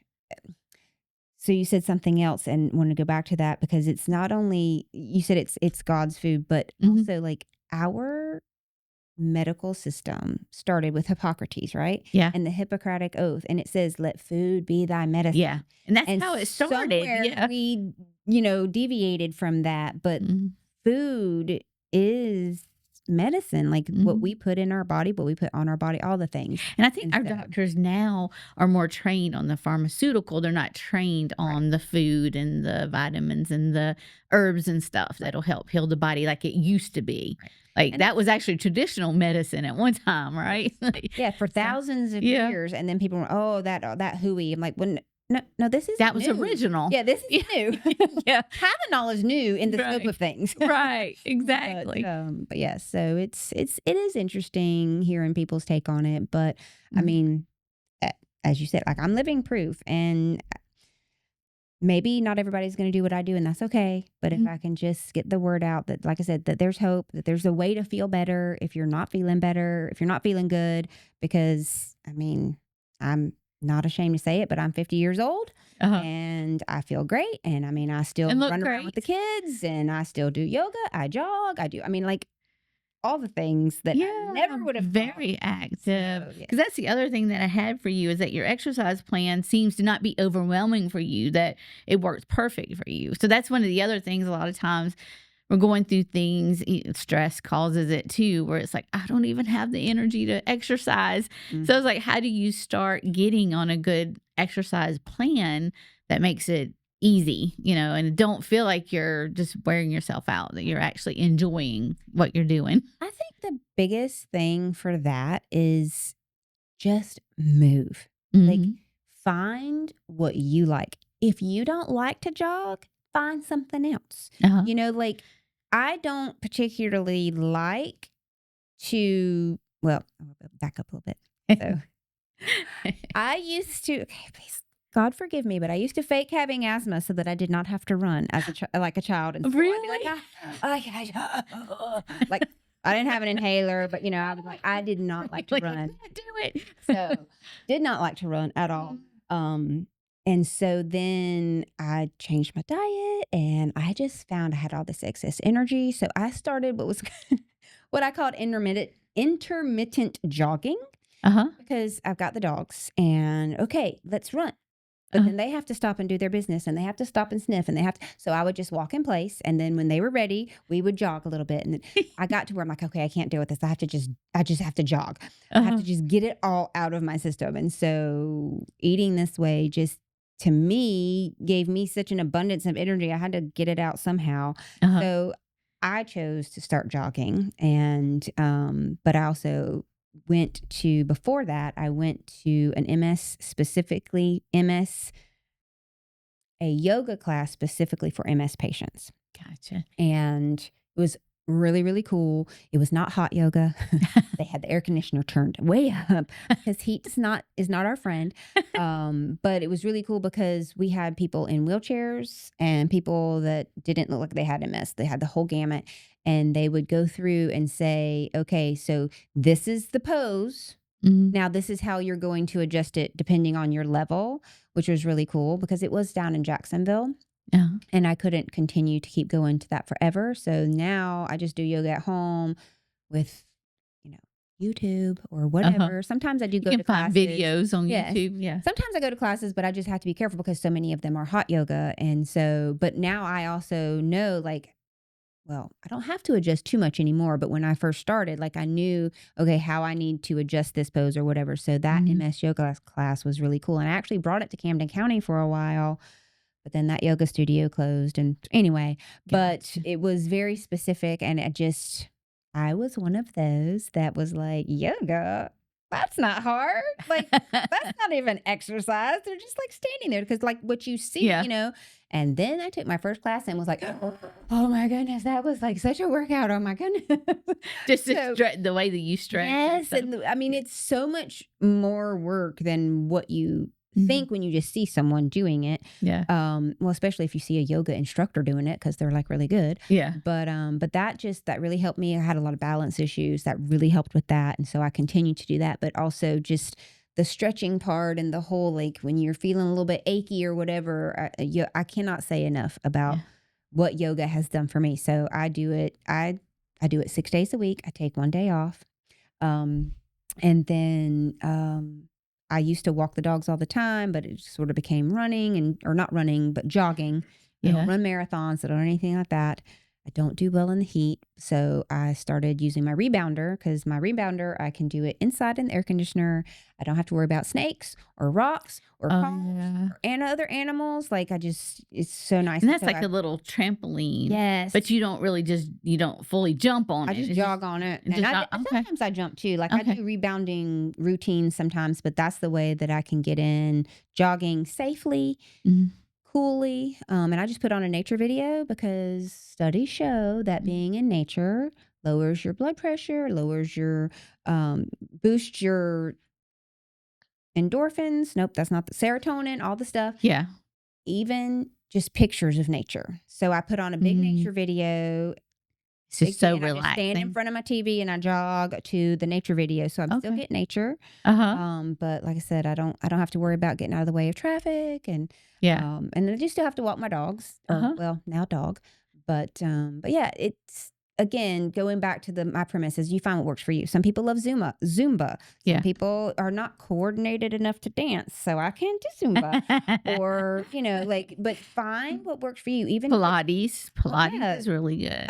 So you said something else and want to go back to that because it's not only, you said it's God's food, but also like our medical system started with Hippocrates, right? Yeah. And the Hippocratic Oath. And it says, let food be thy medicine. Yeah. And that's how it started. Yeah. We, deviated from that, but food is medicine, like what we put in our body, what we put on our body, all the things. And I think our doctors now are more trained on the pharmaceutical. They're not trained on the food and the vitamins and the herbs and stuff that'll help heal the body like it used to be. Like that was actually traditional medicine at one time, right? For thousands of years. And then people were, that hooey. I'm like, no, this is that was original. Yeah, this is new. Tylenol is new in the scope of things. Right, exactly. But yeah, so it is interesting hearing people's take on it. But I mean, as you said, like I'm living proof, and maybe not everybody's going to do what I do, and that's okay. But if I can just get the word out that, like I said, that there's hope, that there's a way to feel better if you're not feeling better, if you're not feeling good, because I mean, I'm not ashamed to say it, but I'm 50 years old and I feel great. And I mean, I still run around with the kids and I still do yoga. I jog. Like all the things that I never would have very active. Because that's the other thing that I had for you is that your exercise plan seems to not be overwhelming for you, that it works perfect for you. So that's one of the other things a lot of times we're going through things, stress causes it too, where it's like, I don't even have the energy to exercise. So it's like, how do you start getting on a good exercise plan that makes it easy, and don't feel like you're just wearing yourself out, that you're actually enjoying what you're doing? I think the biggest thing for that is just move. Like find what you like. If you don't like to jog, find something else. Like I don't particularly like to, well, I'll back up a little bit. So I used to, okay, please, God forgive me, but I used to fake having asthma so that I did not have to run as like a child. And so I'd be like, like, I didn't have an inhaler, but I was like, I did not like to run. Do it. So did not like to run at all. And so then I changed my diet and I just found I had all this excess energy. So I started what I called intermittent jogging. Because I've got the dogs and okay, let's run. But then they have to stop and do their business and they have to stop and sniff and so I would just walk in place. And then when they were ready, we would jog a little bit. And then I got to where I'm like, okay, I can't deal with this. I just have to jog. I have to just get it all out of my system. And so eating this way just to me gave me such an abundance of energy. I had to get it out somehow. So I chose to start jogging but I also before that, I went to an a yoga class specifically for MS patients. Gotcha. And it was really, really cool. It was not hot yoga. They had the air conditioner turned way up because heat is not our friend. But it was really cool because we had people in wheelchairs and people that didn't look like they had MS. They had the whole gamut. And they would go through and say, okay, so this is the pose. Now, this is how you're going to adjust it depending on your level, which was really cool because it was down in Jacksonville. And I couldn't continue to keep going to that forever. So now I just do yoga at home with, YouTube or whatever. Sometimes I do go to classes. You can find videos on YouTube. Yeah. Sometimes I go to classes, but I just have to be careful because so many of them are hot yoga. And so, but now I also know I don't have to adjust too much anymore. But when I first started, I knew, okay, how I need to adjust this pose or whatever. So that MS yoga class was really cool. And I actually brought it to Camden County for a while, but then that yoga studio closed. And anyway, but it was very specific. And I was one of those that was like, yoga, that's not hard. That's not even exercise. They're just standing there because what you see, And then I took my first class and was like, oh my goodness, that was such a workout. Oh my goodness. Just the way that you stretch. Yes. And it's so much more work than what you think when you just see someone doing it. Yeah. Well, especially if you see a yoga instructor doing it because they're really good. Yeah. But that really helped me. I had a lot of balance issues that really helped with that. And so I continue to do that, but also just the stretching part and the whole, when you're feeling a little bit achy or whatever, I cannot say enough about what yoga has done for me. So I do it. I do it 6 days a week. I take 1 day off. And then, I used to walk the dogs all the time, but it sort of became running or not running, but jogging. I don't run marathons. I don't do anything like that. I don't do well in the heat. So I started using my rebounder because my rebounder, I can do it inside in the air conditioner. I don't have to worry about snakes or rocks or cars and other animals. It's so nice. And that's a little trampoline. Yes. But you don't really you don't fully jump on it. I just jog on it. And sometimes I jump too. I do rebounding routines sometimes, but that's the way that I can get in jogging safely. Coolly. And I just put on a nature video because studies show that being in nature lowers your blood pressure, boosts your endorphins. Nope, that's not the serotonin, all the stuff. Yeah. Even just pictures of nature. So I put on a big nature video. It's just so relaxing. I stand in front of my TV and I jog to the nature video. So I'm still getting nature. But like I said, I don't have to worry about getting out of the way of traffic and and I do still have to walk my dogs. Well, now dog. But yeah, it's again going back to my premises. You find what works for you. Some people love Zumba. Some people are not coordinated enough to dance, so I can't do Zumba. Or but find what works for you. Even Pilates is really good.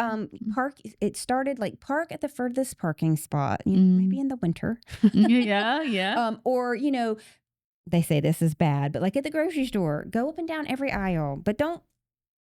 Park. It started park at the furthest parking spot. Maybe in the winter. Yeah. Or they say this is bad, but at the grocery store, go up and down every aisle, but don't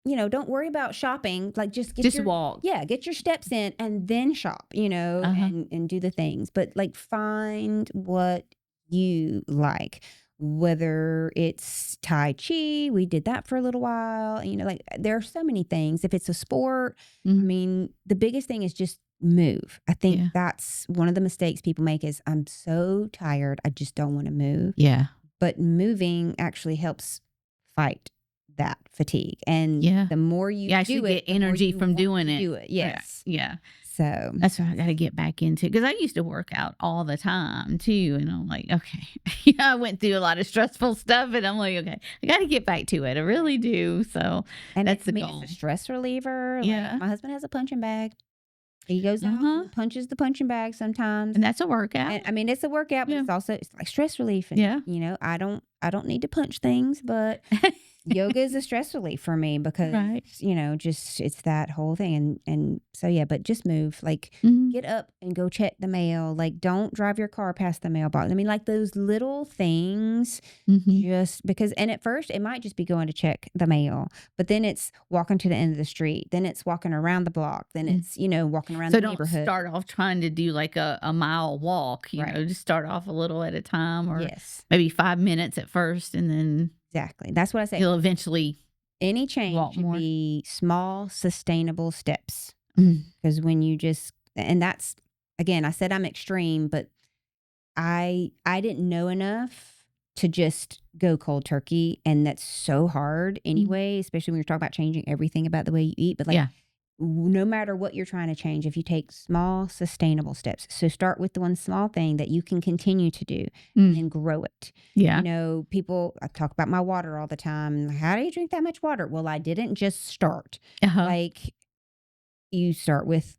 worry about shopping. Just walk. Yeah. Get your steps in and then shop, and do the things, but find what you like. whether it's Tai Chi, we did that for a little while. Like there are so many things. If it's a sport, I mean, the biggest thing is just move. I think that's one of the mistakes people make is I'm so tired. I just don't want to move. Yeah. But moving actually helps fight that fatigue. And the more you do it, get energy from doing it. Do it. Yes. Yeah. So that's what I got to get back into, because I used to work out all the time too. And I'm like, okay, I went through a lot of stressful stuff and I'm like, okay, I got to get back to it. I really do. So that's the goal. It's a stress reliever. Yeah. Like, my husband has a punching bag. He goes out and punches the punching bag sometimes. And that's a workout. And, I mean, it's a workout, but it's like stress relief. And, I don't need to punch things, but yoga is a stress relief for me because, just it's that whole thing. And so, but just move. Like, get up and go check the mail. Like, don't drive your car past the mailbox. I mean, like those little things, just because, and at first it might just be going to check the mail, but then it's walking to the end of the street. Then it's walking around the block. Then it's, walking around the neighborhood. So don't start off trying to do like a mile walk, you know, just start off a little at a time, or maybe 5 minutes at first and then. Exactly. That's what I say. You'll eventually any change should be small, sustainable steps. Because when you and that's, again, I said I'm extreme, but I didn't know enough to just go cold turkey. And that's so hard anyway, especially when you're talking about changing everything about the way you eat. But no matter what you're trying to change, if you take small, sustainable steps. So start with the one small thing that you can continue to do and grow it. Yeah. I talk about my water all the time. How do you drink that much water? Well, I didn't just start. Like, you start with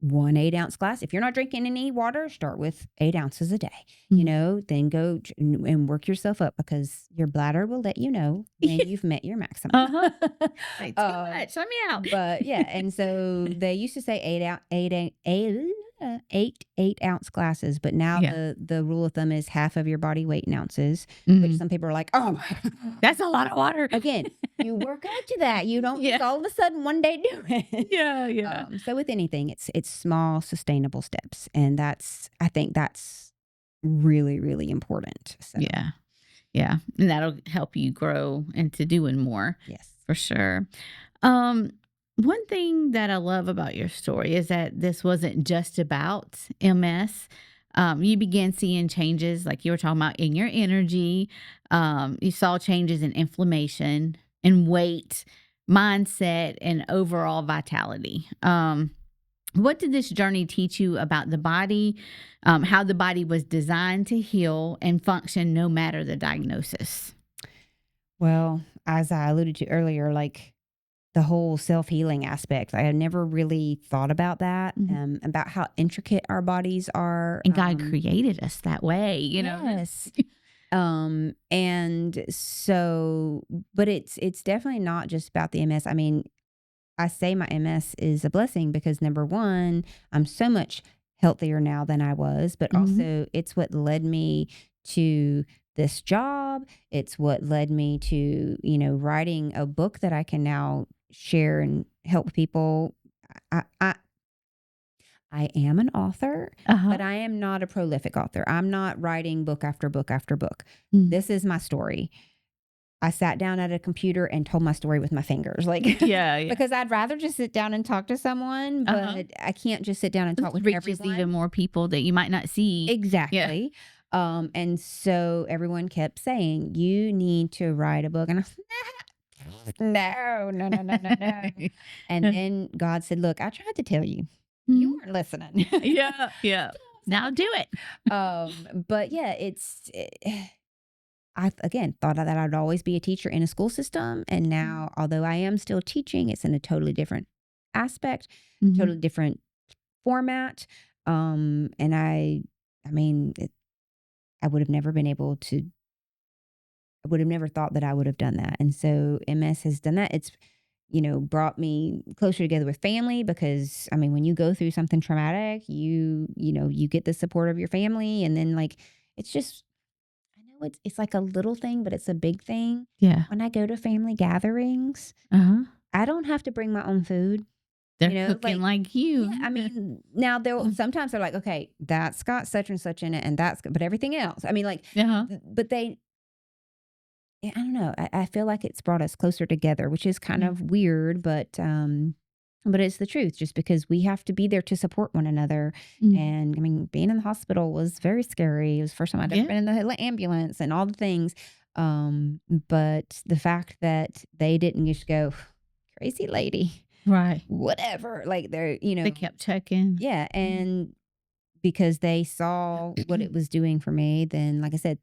1 8-ounce glass. If you're not drinking any water, start with 8 ounces a day. Then go and work yourself up, because your bladder will let you know when you've met your maximum. Too much. Let me out. But and so they used to say 8-ounce glasses, but now the rule of thumb is half of your body weight in ounces, which some people are like, oh my God, that's a lot of water. Again, you work up to that. You don't just all of a sudden one day do it. So with anything, it's small, sustainable steps. And I think that's really, really important. So. Yeah. And that'll help you grow into doing more. Yes. For sure. One thing that I love about your story is that this wasn't just about MS. You began seeing changes, like you were talking about, in your energy. You saw changes in inflammation and weight, mindset, and overall vitality. What did this journey teach you about the body, how the body was designed to heal and function no matter the diagnosis? Well, as I alluded to earlier, like, the whole self-healing aspect. I had never really thought about that, about how intricate our bodies are. And God created us that way, Yes. And so, but it's definitely not just about the MS. I mean, I say my MS is a blessing because, number one, I'm so much healthier now than I was, but also it's what led me to this job. It's what led me to, writing a book that I can now share and help people. I am an author, but I am not a prolific author. I'm not writing book after book after book. This is my story. I sat down at a computer and told my story with my fingers, because I'd rather just sit down and talk to someone, but I can't just sit down and talk with everyone. Even more people that you might not see. Exactly. Yeah. And so everyone kept saying, you need to write a book. And I was like, no. And then God said, look, I tried to tell you. You weren't listening. Yeah. Now do it. But I, again, thought that I'd always be a teacher in a school system. And now, although I am still teaching, it's in a totally different aspect, totally different format. And I would have never been able to, I would have never thought that I would have done that. And so MS has done that. It's, brought me closer together with family because, when you go through something traumatic, you get the support of your family. And then it's just, it's like a little thing, but it's a big thing. Yeah. When I go to family gatherings, I don't have to bring my own food. They're cooking like you. Yeah, now sometimes they're like, okay, that's got such and such in it, and but everything else. But I don't know. I feel like it's brought us closer together, which is kind of weird, but it's the truth. Just because we have to be there to support one another, Mhm. and I mean, being in the hospital was very scary. It was the first time I'd ever Yeah. been in the ambulance and all the things. But the fact that they didn't just go, crazy lady, Right. whatever, like they're, They kept checking. yeah, Mhm. and because they saw what it was doing for me, then, like I said,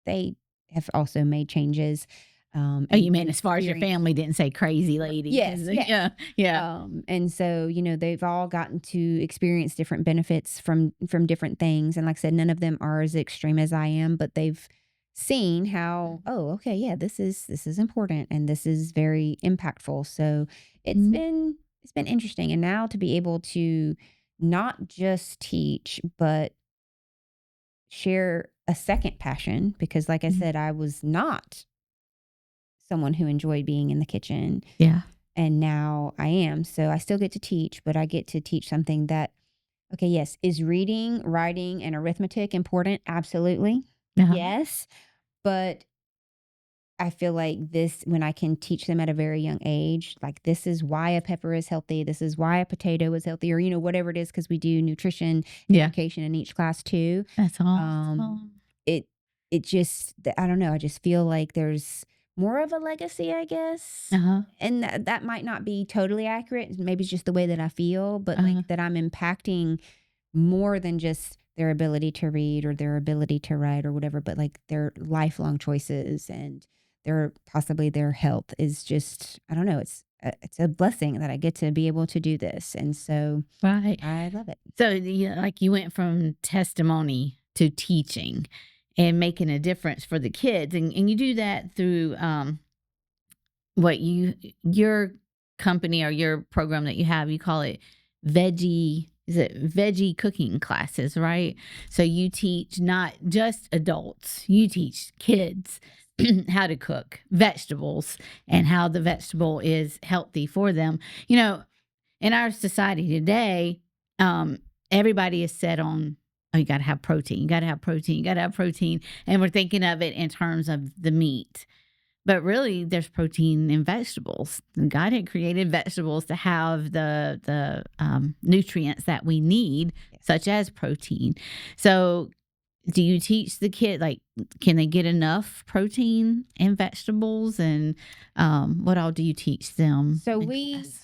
they have also made changes, Oh, and you mean as far as your experienced. family didn't say crazy lady? Yes, 'Cause yes. yeah, yeah. And so, they've all gotten to experience different benefits from different things, and like I said, none of them are as extreme as I am, but they've seen how, "Oh, okay, yeah, this is important, and this is very impactful." So, it's Mhm. been it's been interesting, and now to be able to not just teach, but share a second passion, because like I Mhm. said, I was not someone who enjoyed being in the kitchen, Yeah. and now I am. So I still get to teach, but I get to teach something that, okay, yes, is reading, writing, and arithmetic important? Absolutely. Uh-huh. Yes. But I feel like this, when I can teach them at a very young age, like this is why a pepper is healthy, this is why a potato is healthy, or, whatever it is, because we do nutrition Yeah. education in each class too. That's Um, awesome. it it just, I don't know, I just feel like there's more of a legacy, I guess. Uh-huh. And that might not be totally accurate. Maybe it's just the way that I feel, but Uh-huh. like that I'm impacting more than just their ability to read or their ability to write or whatever, but like their lifelong choices and possibly their health is just, I don't know, it's a blessing that I get to be able to do this. And so Right. I love it. So, like you went from testimony to teaching and making a difference for the kids. And you do that through what your company or your program that you have, you call it Veggie Cooking classes, right? So you teach not just adults, you teach kids how to cook vegetables and how the vegetable is healthy for them. You know, in our society today, um, everybody is set on, oh, you got to have protein, you got to have protein, you got to have protein. And we're thinking of it in terms of the meat. But really, there's protein in vegetables. And God had created vegetables to have the nutrients that we need, Yes. such as protein. So, do you teach the kid, like, can they get enough protein in vegetables? And what all do you teach them So in class?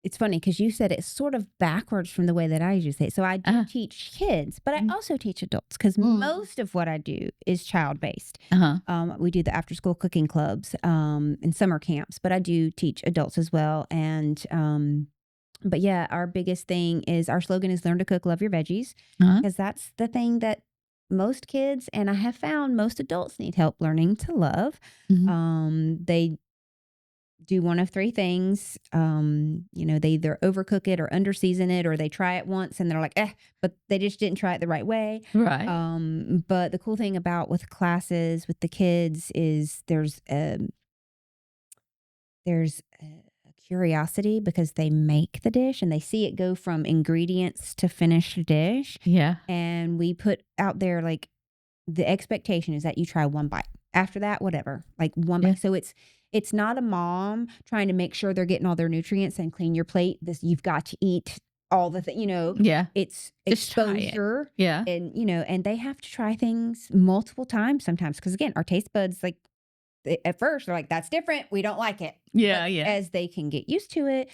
it's funny because you said it's sort of backwards from the way that I usually say it. So I do Uh, teach kids, but I mm, also teach adults because mm, most of what I do is child based. uh-huh. We do the after school cooking clubs and summer camps, but I do teach adults as well. And but yeah, our biggest thing is our slogan is learn to cook, love your veggies, Uh-huh. because that's the thing that most kids, and I have found most adults, need help learning to love. Mhm. They do one of three things. They either overcook it or underseason it, or they try it once and they're like, but they just didn't try it the right way. Right. But the cool thing about with classes with the kids is there's a curiosity because they make the dish and they see it go from ingredients to finished dish. Yeah. And we put out there, like, the expectation is that you try one bite. After that, whatever, like one Yeah. bite. So it's not a mom trying to make sure they're getting all their nutrients and clean your plate. This, you've got to eat all the Yeah. it's Just try it. exposure, Yeah. and and they have to try things multiple times sometimes, because again, our taste buds, like, at first they're like, that's different, we don't like it. Yeah. But Yeah. as they can get used to it,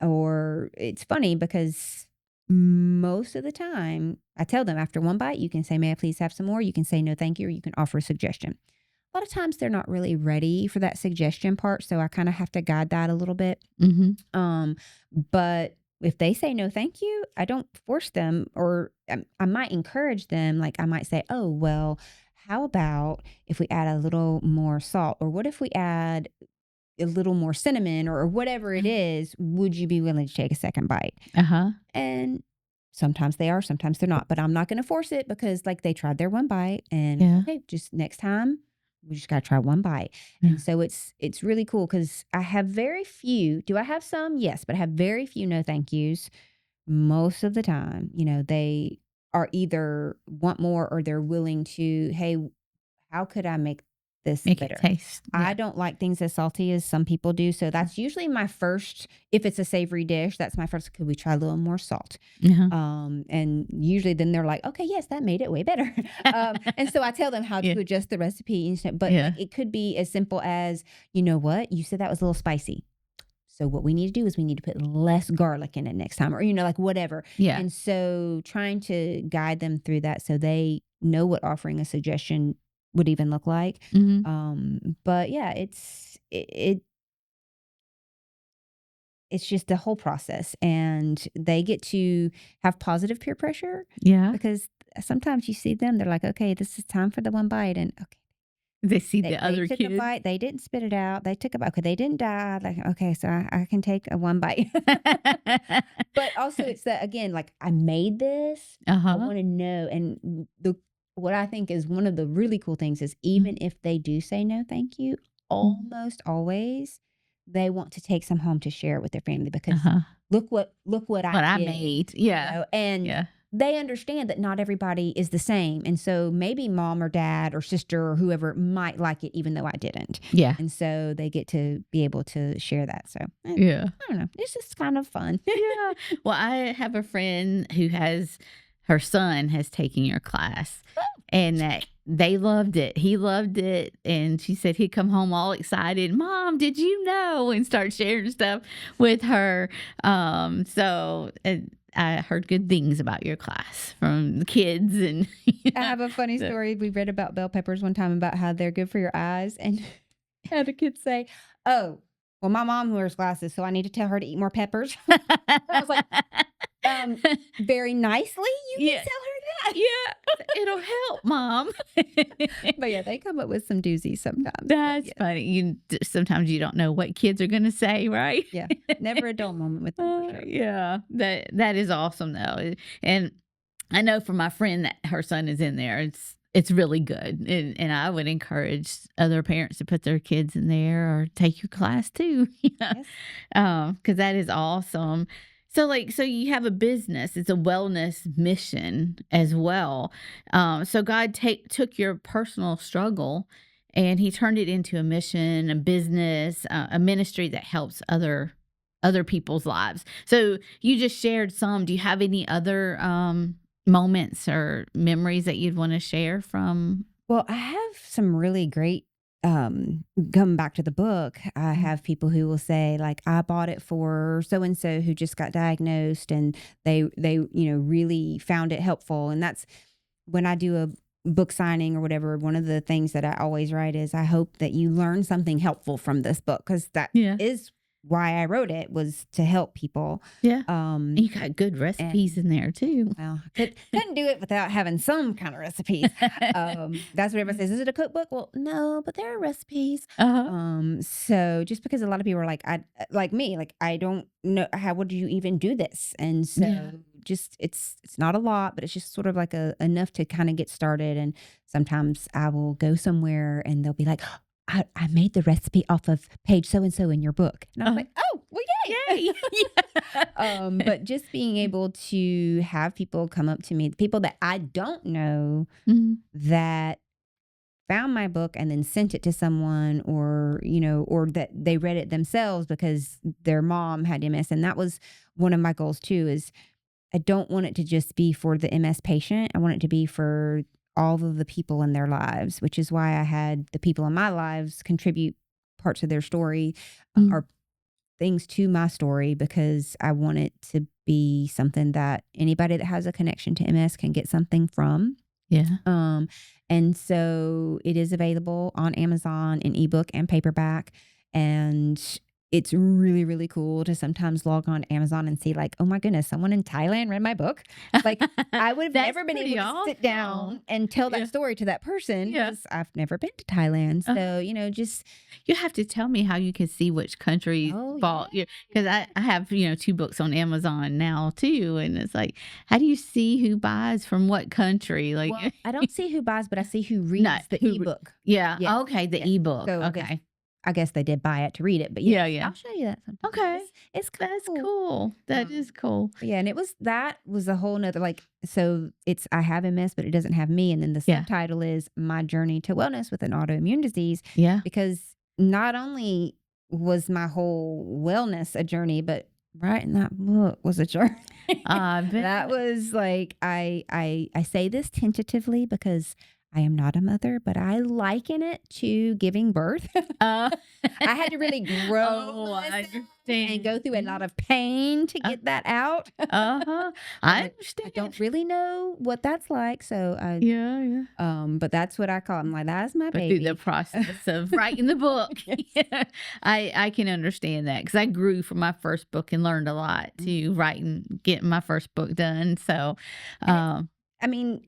or it's funny because most of the time I tell them after one bite, you can say, may I please have some more? You can say no, thank you, or you can offer a suggestion. A lot of times they're not really ready for that suggestion part. So I kind of have to guide that a little bit. Mm-hmm. But if they say no, thank you, I don't force them, or I might encourage them. Like I might say, oh, well, how about if we add a little more salt? Or what if we add a little more cinnamon, or whatever it is? Would you be willing to take a second bite? Uh-huh. And sometimes they are, sometimes they're not, but I'm not going to force it because, like, they tried their one bite, and Yeah. okay, just next time we just got to try one bite. Yeah. And so it's really cool because I have very few. Do I have some? Yes, but I have very few no thank yous. Most of the time, they are either want more or they're willing to, hey, how could I make this Make better. it taste. I don't like things as salty as some people do. So that's usually my first, if it's a savory dish, that's my first, could we try a little more salt? And usually then they're like, okay, yes, that made it way better. And so I tell them how to adjust the recipe. But it could be as simple as, you know what, you said that was a little spicy. So what we need to do is we need to put less garlic in it next time, or, like whatever. Yeah. And so trying to guide them through that so they know what offering a suggestion would even look like. But yeah, it's just the whole process, and they get to have positive peer pressure. Yeah. Because sometimes you see them, they're like, okay, this is time for the one bite. And okay. They see the other They took kids. a bite. They didn't spit it out. They took a bite. Okay, they didn't die. Like, okay, so I can take a one bite. But also it's that, again, like I made this. I want to know. And what I think is one of the really cool things is even if they do say no, thank you, almost always they want to take some home to share it with their family because look what I made. Yeah. And they understand that not everybody is the same. And so maybe mom or dad or sister or whoever might like it, even though I didn't. Yeah. And so they get to be able to share that. So, I don't know. It's just kind of fun. Yeah. Well, I have a friend who her son has taken your class and that they loved it. He loved it. And she said he'd come home all excited. Mom, did you know? And start sharing stuff with her. I heard good things about your class from the kids. And I have a funny story. We read about bell peppers one time about how they're good for your eyes. And had a kid say, oh, well, my mom wears glasses, so I need to tell her to eat more peppers. I was like, very nicely, you can tell her that. Yeah, it'll help, Mom. But yeah, they come up with some doozies sometimes. That's funny. Sometimes you don't know what kids are going to say, right? Yeah, never a dull moment with them. For sure. Yeah, that is awesome though, and I know for my friend that her son is in there. It's really good, and I would encourage other parents to put their kids in there or take your class too. Yes. Because that is awesome. So you have a business. It's a wellness mission as well. So God took your personal struggle and he turned it into a mission, a business, a ministry that helps other people's lives. So you just shared some. Do you have any other moments or memories that you'd want to share from? Well, I have some really great coming back to the book, I have people who will say, like, I bought it for so-and-so who just got diagnosed and they really found it helpful. And that's when I do a book signing or whatever, one of the things that I always write is, I hope that you learn something helpful from this book, because that is why I wrote it, was to help people. Yeah. You got good recipes in there too. Well, couldn't do it without having some kind of recipes. That's what everybody says. Is it a cookbook? Well, no, but there are recipes. So just because a lot of people are like, I don't know, how would you even do this? And so just, it's not a lot, but it's just sort of like enough to kind of get started. And sometimes I will go somewhere and they'll be like, I made the recipe off of page so-and-so in your book. And I'm like, oh, well, yay. But just being able to have people come up to me, people that I don't know, that found my book and then sent it to someone, or that they read it themselves because their mom had MS. And that was one of my goals too, is I don't want it to just be for the MS patient. I want it to be for all of the people in their lives, which is why I had the people in my lives contribute parts of their story or things to my story, because I want it to be something that anybody that has a connection to MS can get something from. Yeah. And so it is available on Amazon in ebook and paperback. And it's really, really cool to sometimes log on Amazon and see, like, oh my goodness, someone in Thailand read my book. Like, I would have never been able to sit down and tell that story to that person, because I've never been to Thailand. So, just... You have to tell me how you can see which country bought your, because I have, 2 books on Amazon now too. And it's like, how do you see who buys from what country? Like, well, I don't see who buys, but I see who reads the ebook. Yeah. Okay. The ebook. So okay. I guess they did buy it to read it, but Yeah, yes, yeah. I'll show you that sometime. Okay. It's That's cool. cool. That is cool. Yeah, and that was a whole nother, like, so it's I have MS, but it doesn't have me. And then the Yeah. subtitle is My Journey to Wellness with an Autoimmune Disease. Yeah. Because not only was my whole wellness a journey, but writing that book was a journey. That was like, I say this tentatively because I am not a mother, but I liken it to giving birth. I had to really grow I myself understand. and go through a lot of pain to get that out. I I understand. don't really know what that's like, so Yeah. but that's what I call it. I'm like, that's my But baby. through the process of writing the book, yeah, I can understand that because I grew from my first book and learned a lot to getting my first book done. So, I mean,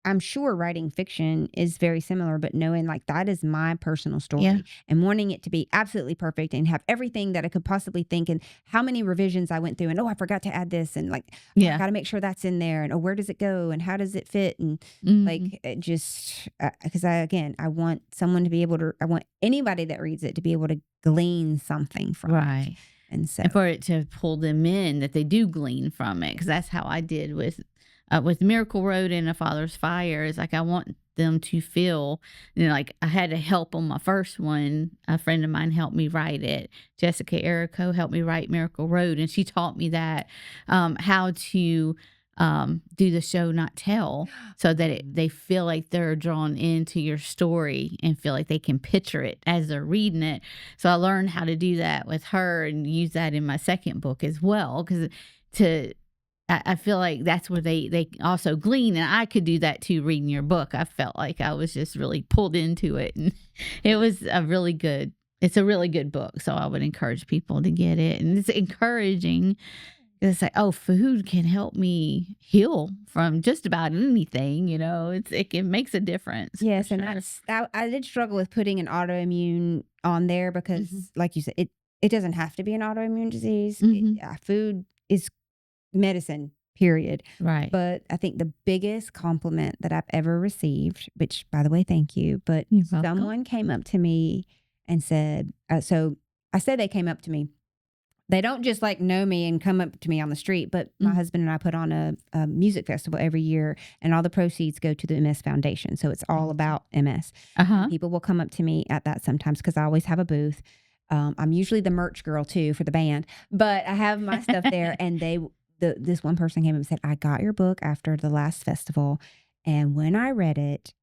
I'm sure writing fiction is very similar, but knowing like that is my personal story and wanting it to be absolutely perfect and have everything that I could possibly think, and how many revisions I went through, and I forgot to add this, and like, I got to make sure that's in there, and where does it go, and how does it fit, and like, it just because I want someone to be able to, I want anybody that reads it to be able to glean something from it. And so, and for it to pull them in, that they do glean from it, because that's how I did with Miracle Road and A Father's Fire. Is like I want them to feel, like I had to help on my first one. A friend of mine helped me write it. Jessica Erico helped me write Miracle Road, and she taught me that how to do the show not tell, so that they feel like they're drawn into your story and feel like they can picture it as they're reading it. So I learned how to do that with her and use that in my second book as well, because I feel like that's where they also glean, and I could do that too reading your book. I felt like I was just really pulled into it, and it's a really good book. So I would encourage people to get it, and it's encouraging. It's like, oh, food can help me heal from just about anything. It makes a difference. Yes, sure. And I did struggle with putting an autoimmune on there because, like you said, it doesn't have to be an autoimmune disease. Food is medicine, period. Right. But I think the biggest compliment that I've ever received, which, by the way, thank you, but someone came up to me and said, so I said they came up to me. They don't just like know me and come up to me on the street, but my husband and I put on a music festival every year, and all the proceeds go to the MS Foundation. So it's all about MS. People will come up to me at that sometimes because I always have a booth. I'm usually the merch girl too for the band, but I have my stuff there, and this one person came and said, I got your book after the last festival, and when I read it,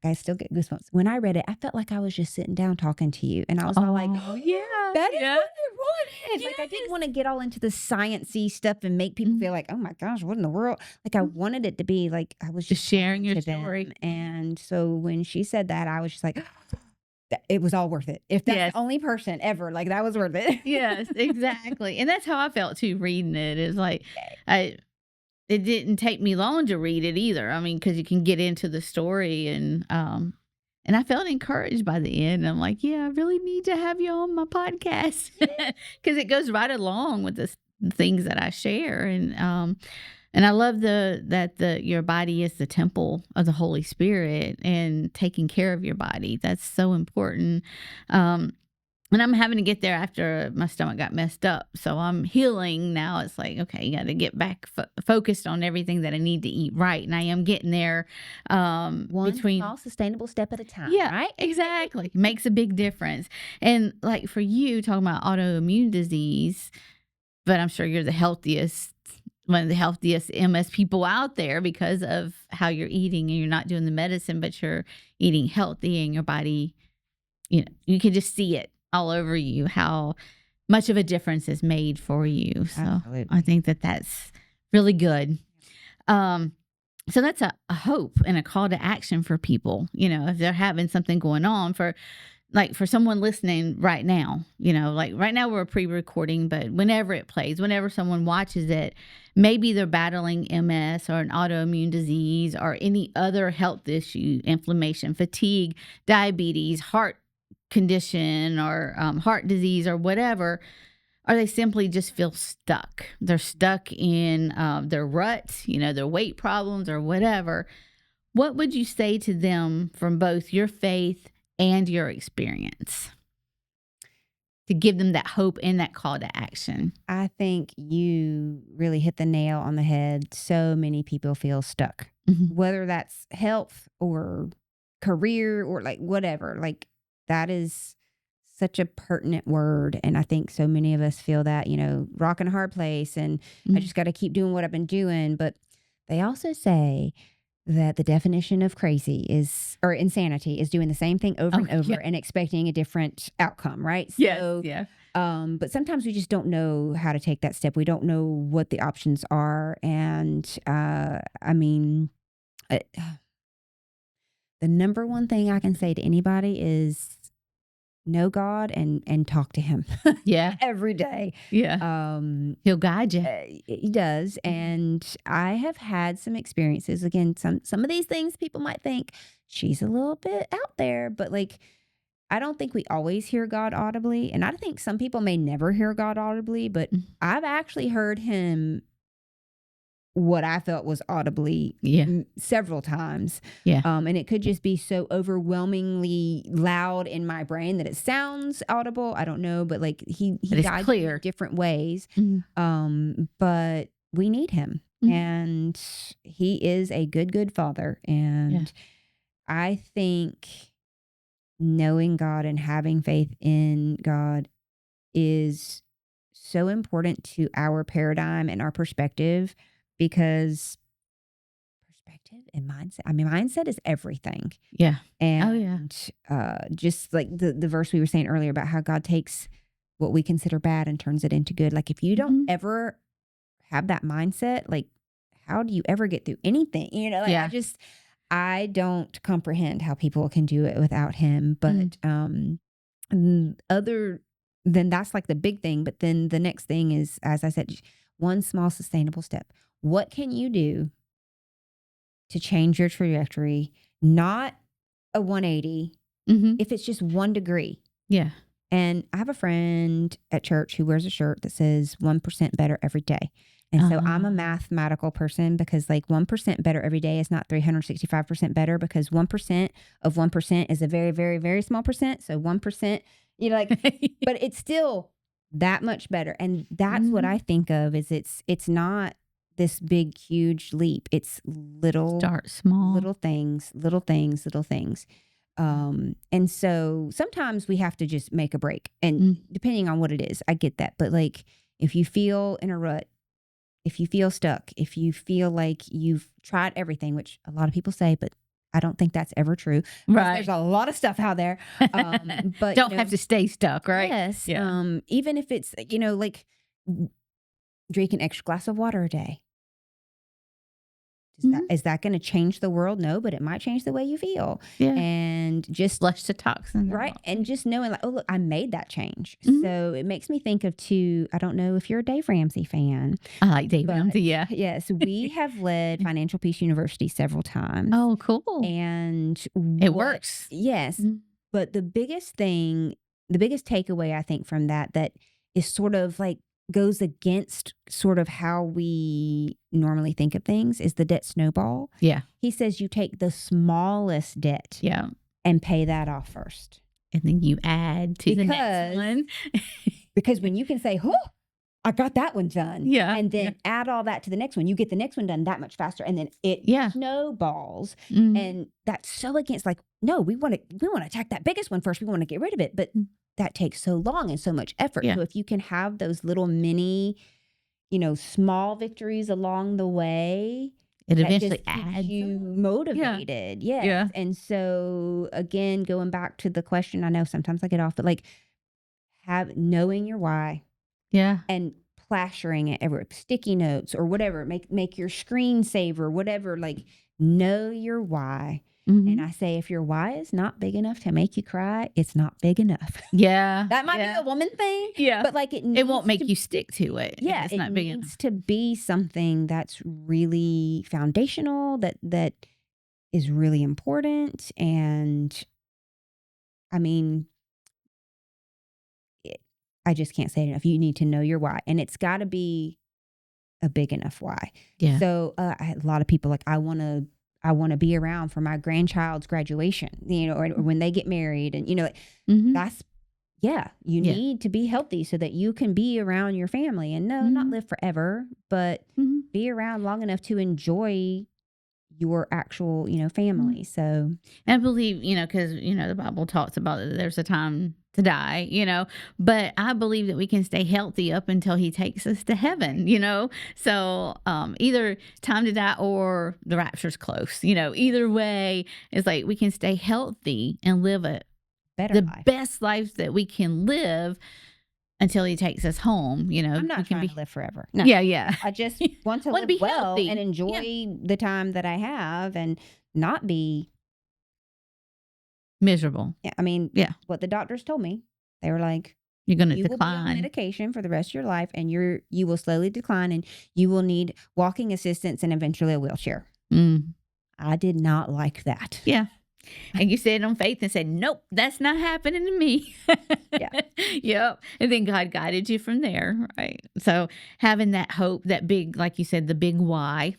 like, I still get goosebumps. When I read it, I felt like I was just sitting down talking to you, and I was all like, oh yeah, that is what I wanted. Yes. Like, I didn't want to get all into the sciencey stuff and make people feel like, oh my gosh, what in the world? Like, I wanted it to be like I was just sharing your story. And so when she said that, I was just like, it was all worth it. If that's the only person ever, like, that was worth it. Yes, exactly. And that's how I felt too reading it. Is like, it didn't take me long to read it either. I mean, because you can get into the story, and I felt encouraged by the end. I'm like, yeah, I really need to have you on my podcast, because it goes right along with the things that I share. And I love that your body is the temple of the Holy Spirit, and taking care of your body. That's so important. And I'm having to get there after my stomach got messed up. So I'm healing now. It's like, okay, you got to get back focused on everything that I need to eat right. And I am getting there. One small sustainable step at a time. Yeah, right? Exactly. Makes a big difference. And like for you, talking about autoimmune disease, but I'm sure you're one of the healthiest MS people out there because of how you're eating, and you're not doing the medicine, but you're eating healthy, and your body, you can just see it all over you, how much of a difference is made for you. So absolutely. I think that's really good. So that's a hope and a call to action for people, if they're having something going on, for someone listening right now, like right now we're pre-recording, but whenever it plays, whenever someone watches it, maybe they're battling MS or an autoimmune disease or any other health issue, inflammation, fatigue, diabetes, heart condition, or heart disease, or whatever, or they simply just feel stuck. They're stuck in their rut, their weight problems or whatever. What would you say to them from both your faith and your experience? to give them that hope and that call to action. I think you really hit the nail on the head. So many people feel stuck, whether that's health or career or like whatever. Like that is such a pertinent word. And I think so many of us feel that, rock in a hard place and I just got to keep doing what I've been doing. But they also say that the definition of or insanity is doing the same thing over and over and expecting a different outcome, right? So, yeah. But sometimes we just don't know how to take that step. We don't know what the options are. And, the number one thing I can say to anybody is know God and talk to him. Yeah. Every day. Yeah. He'll guide you. He does. And I have had some experiences. Again, some of these things people might think she's a little bit out there, but like, I don't think we always hear God audibly. And I think some people may never hear God audibly, but I've actually heard him what I felt was audibly several times. Yeah. And it could just be so overwhelmingly loud in my brain that it sounds audible. I don't know, but like he guides me in different ways. But we need him. And he is a good father. And I think knowing God and having faith in God is so important to our paradigm and our perspective. Because perspective and mindset, mindset is everything. Yeah. And just like the verse we were saying earlier about how God takes what we consider bad and turns it into good. Like if you don't ever have that mindset, like how do you ever get through anything? I don't comprehend how people can do it without him. But other than that's like the big thing. But then the next thing is, as I said, one small sustainable step. What can you do to change your trajectory? Not a 180, if it's just 1 degree. Yeah. And I have a friend at church who wears a shirt that says 1% better every day. And so I'm a mathematical person because like 1% better every day is not 365% better because 1% of 1% is a very, very, very small percent. So 1%, but it's still that much better. And that's what I think of is it's not this big, huge leap. It's Start small. little things. And so sometimes we have to just make a break and depending on what it is, I get that. But like, if you feel in a rut, if you feel stuck, if you feel like you've tried everything, which a lot of people say, but I don't think that's ever true. Right. There's a lot of stuff out there. But don't have to stay stuck, right? Yes. Yeah. Even if it's, like drink an extra glass of water a day. Is that going to change the world? No, but it might change the way you feel. Yeah. And just flush the toxins. Right. Out. And just knowing like, oh, look, I made that change. So it makes me think of I don't know if you're a Dave Ramsey fan. I like Dave Ramsey. Yeah. Yes. We have led Financial Peace University several times. Oh, cool. And it works. Yes. But the biggest takeaway I think from that is sort of like goes against sort of how we normally think of things is the debt snowball. Yeah. He says you take the smallest debt and pay that off first. And then you add to the next one. Because when you can say, oh, I got that one done. Yeah. And then add all that to the next one, you get the next one done that much faster. And then it snowballs. And that's so against like, no, we want to attack that biggest one first. We want to get rid of it. But that takes so long and so much effort. Yeah. So if you can have those little mini, small victories along the way, it eventually adds you motivated. Yeah. Yes. Yeah. And so again, going back to the question, I know sometimes I get off, but like knowing your why. Yeah. And plastering it everywhere, sticky notes or whatever, make your screensaver, whatever, like know your why. And I say, if your why is not big enough to make you cry, it's not big enough. Yeah. That might be a woman thing. Yeah. But like it won't make you stick to it. Yeah. It's not big enough. It needs to be something that's really foundational, that is really important. And I mean, I just can't say it enough. You need to know your why. And it's got to be a big enough why. Yeah. So a lot of people like, I want to be around for my grandchild's graduation, or when they get married and, that's, yeah, you Yeah. need to be healthy so that you can be around your family and not live forever, but be around long enough to enjoy your actual, family. So I believe, because, the Bible talks about that there's a time to die, but I believe that we can stay healthy up until he takes us to heaven, So either time to die or the rapture's close, either way, it's like we can stay healthy and live the life. best life that we can live until he takes us home, I'm not trying to live forever. No. Yeah. I just want to Want to live be well healthy and enjoy the time that I have and not be miserable. I mean, Yeah. what the doctors told me. They were like, you're going to you will be on medication for the rest of your life, and you will slowly decline, and you will need walking assistance and eventually a wheelchair. I did not like that. Yeah. And you said on faith and said, nope, that's not happening to me. Yeah. Yep. And then God guided you from there. Right. So having that hope, that big, like you said, the big why.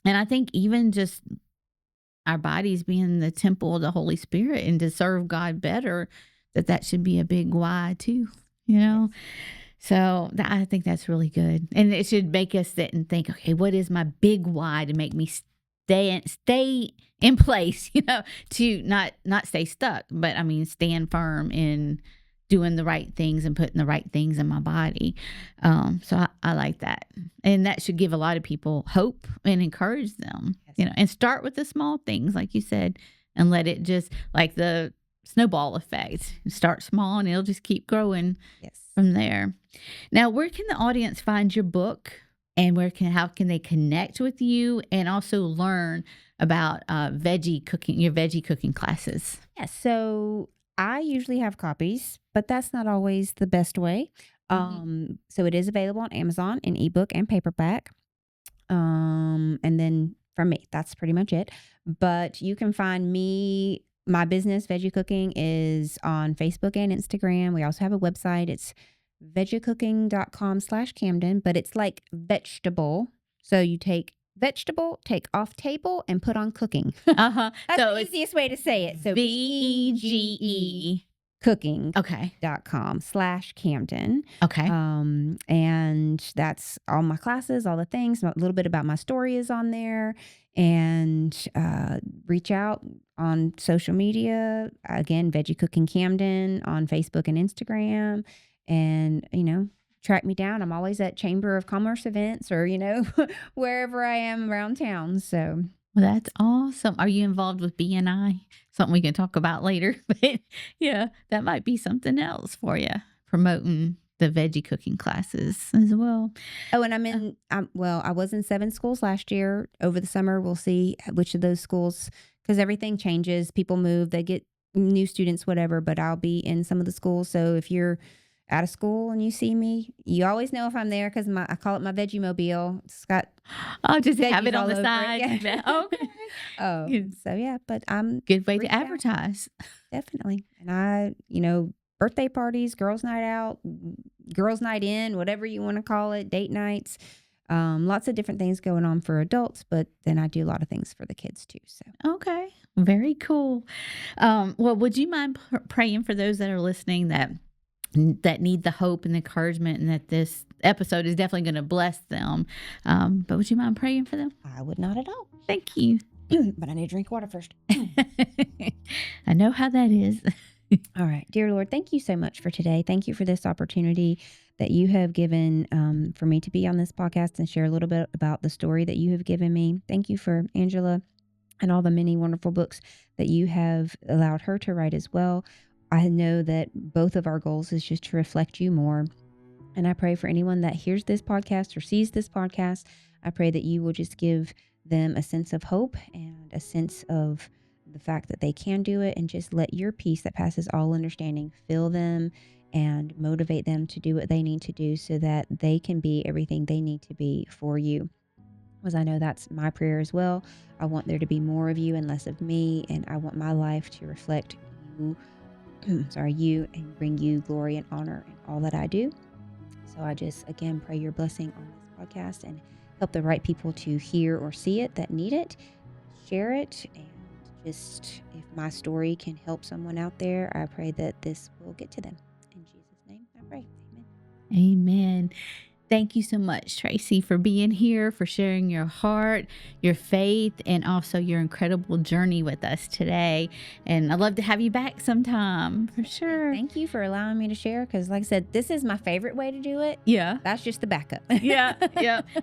And I think even just our bodies being the temple of the Holy Spirit and to serve God better, that should be a big why too, Yes. So I think that's really good. And it should make us sit and think, okay, what is my big why to make me stay in place, to not stay stuck, but I mean, stand firm in doing the right things and putting the right things in my body. So I like that. And that should give a lot of people hope and encourage them, and start with the small things, like you said, and let it just like the snowball effect, start small and it'll just keep growing from there. Now, where can the audience find your book? And how can they connect with you and also learn about veggie cooking, your veggie cooking classes? Yes. So I usually have copies, but that's not always the best way. So it is available on Amazon in ebook and paperback. And then from me, that's pretty much it. But you can find me. My business, Veggie Cooking, is on Facebook and Instagram. We also have a website. It's veggicooking.com/Camden, but it's like vegetable. So you take vegetable, take off table, and put on cooking. That's so the easiest way to say it. So VEGE cooking.com/Camden. Okay. And that's all my classes, all the things. A little bit about my story is on there. And reach out on social media. Again, Veggie Cooking Camden on Facebook and Instagram. And, track me down. I'm always at Chamber of Commerce events or, wherever I am around town. So. Well, that's awesome. Are you involved with BNI? Something we can talk about later. But yeah, that might be something else for you, promoting the veggie cooking classes as well. Oh, and I was in 7 schools last year. Over the summer, we'll see which of those schools, because everything changes. People move, they get new students, whatever, but I'll be in some of the schools. So if you're out of school and you see me, you always know if I'm there because I call it my Veggie Mobile. It's got just have it on the side. Yeah. Okay. So yeah, but I'm good way to advertise. Definitely. And I, birthday parties, girls' night out, girls' night in, whatever you want to call it, date nights, lots of different things going on for adults, but then I do a lot of things for the kids too. So okay, very cool. Well, would you mind praying for those that are listening that need the hope and encouragement, and that this episode is definitely going to bless them? But would you mind praying for them? I would not at all. Thank you. But I need to drink water first. I know how that is. All right. Dear Lord, thank you so much for today. Thank you for this opportunity that you have given for me to be on this podcast and share a little bit about the story that you have given me. Thank you for Angela and all the many wonderful books that you have allowed her to write as well. I know that both of our goals is just to reflect you more. And I pray for anyone that hears this podcast or sees this podcast, I pray that you will just give them a sense of hope and a sense of the fact that they can do it, and just let your peace that passes all understanding fill them and motivate them to do what they need to do so that they can be everything they need to be for you. Because I know that's my prayer as well. I want there to be more of you and less of me, and I want my life to reflect you, and bring you glory and honor in all that I do. So I just, again, pray your blessing on this podcast and help the right people to hear or see it that need it, share it, and just if my story can help someone out there, I pray that this will get to them. In All right. Amen. Amen. Thank you so much, Tracy, for being here, for sharing your heart, your faith, and also your incredible journey with us today. And I'd love to have you back sometime, for sure. Thank you for allowing me to share, because like I said, this is my favorite way to do it. Yeah. That's just the backup. Yeah.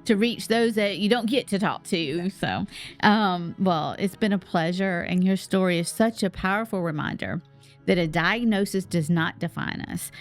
To reach those that you don't get to talk to. So, well, it's been a pleasure. And your story is such a powerful reminder that a diagnosis does not define us.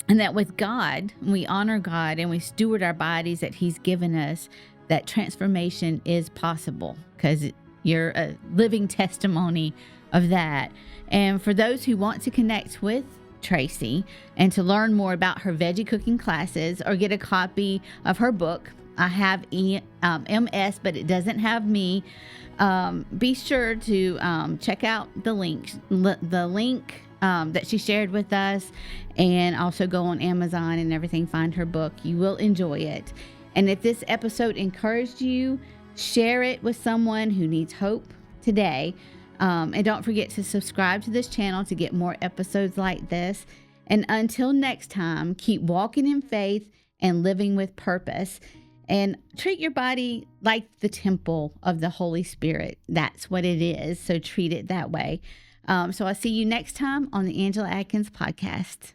And that with God, we honor God and we steward our bodies that He's given us, that transformation is possible, because you're a living testimony of that. And for those who want to connect with Tracy and to learn more about her veggie cooking classes or get a copy of her book, I have MS, but it doesn't have me. Be sure to check out the link that she shared with us, and also go on Amazon and everything, find her book. You will enjoy it. And if this episode encouraged you, share it with someone who needs hope today. And don't forget to subscribe to this channel to get more episodes like this. And until next time, keep walking in faith and living with purpose. And treat your body like the temple of the Holy Spirit. That's what it is. So treat it that way. So I'll see you next time on the Angela Adkins Podcast.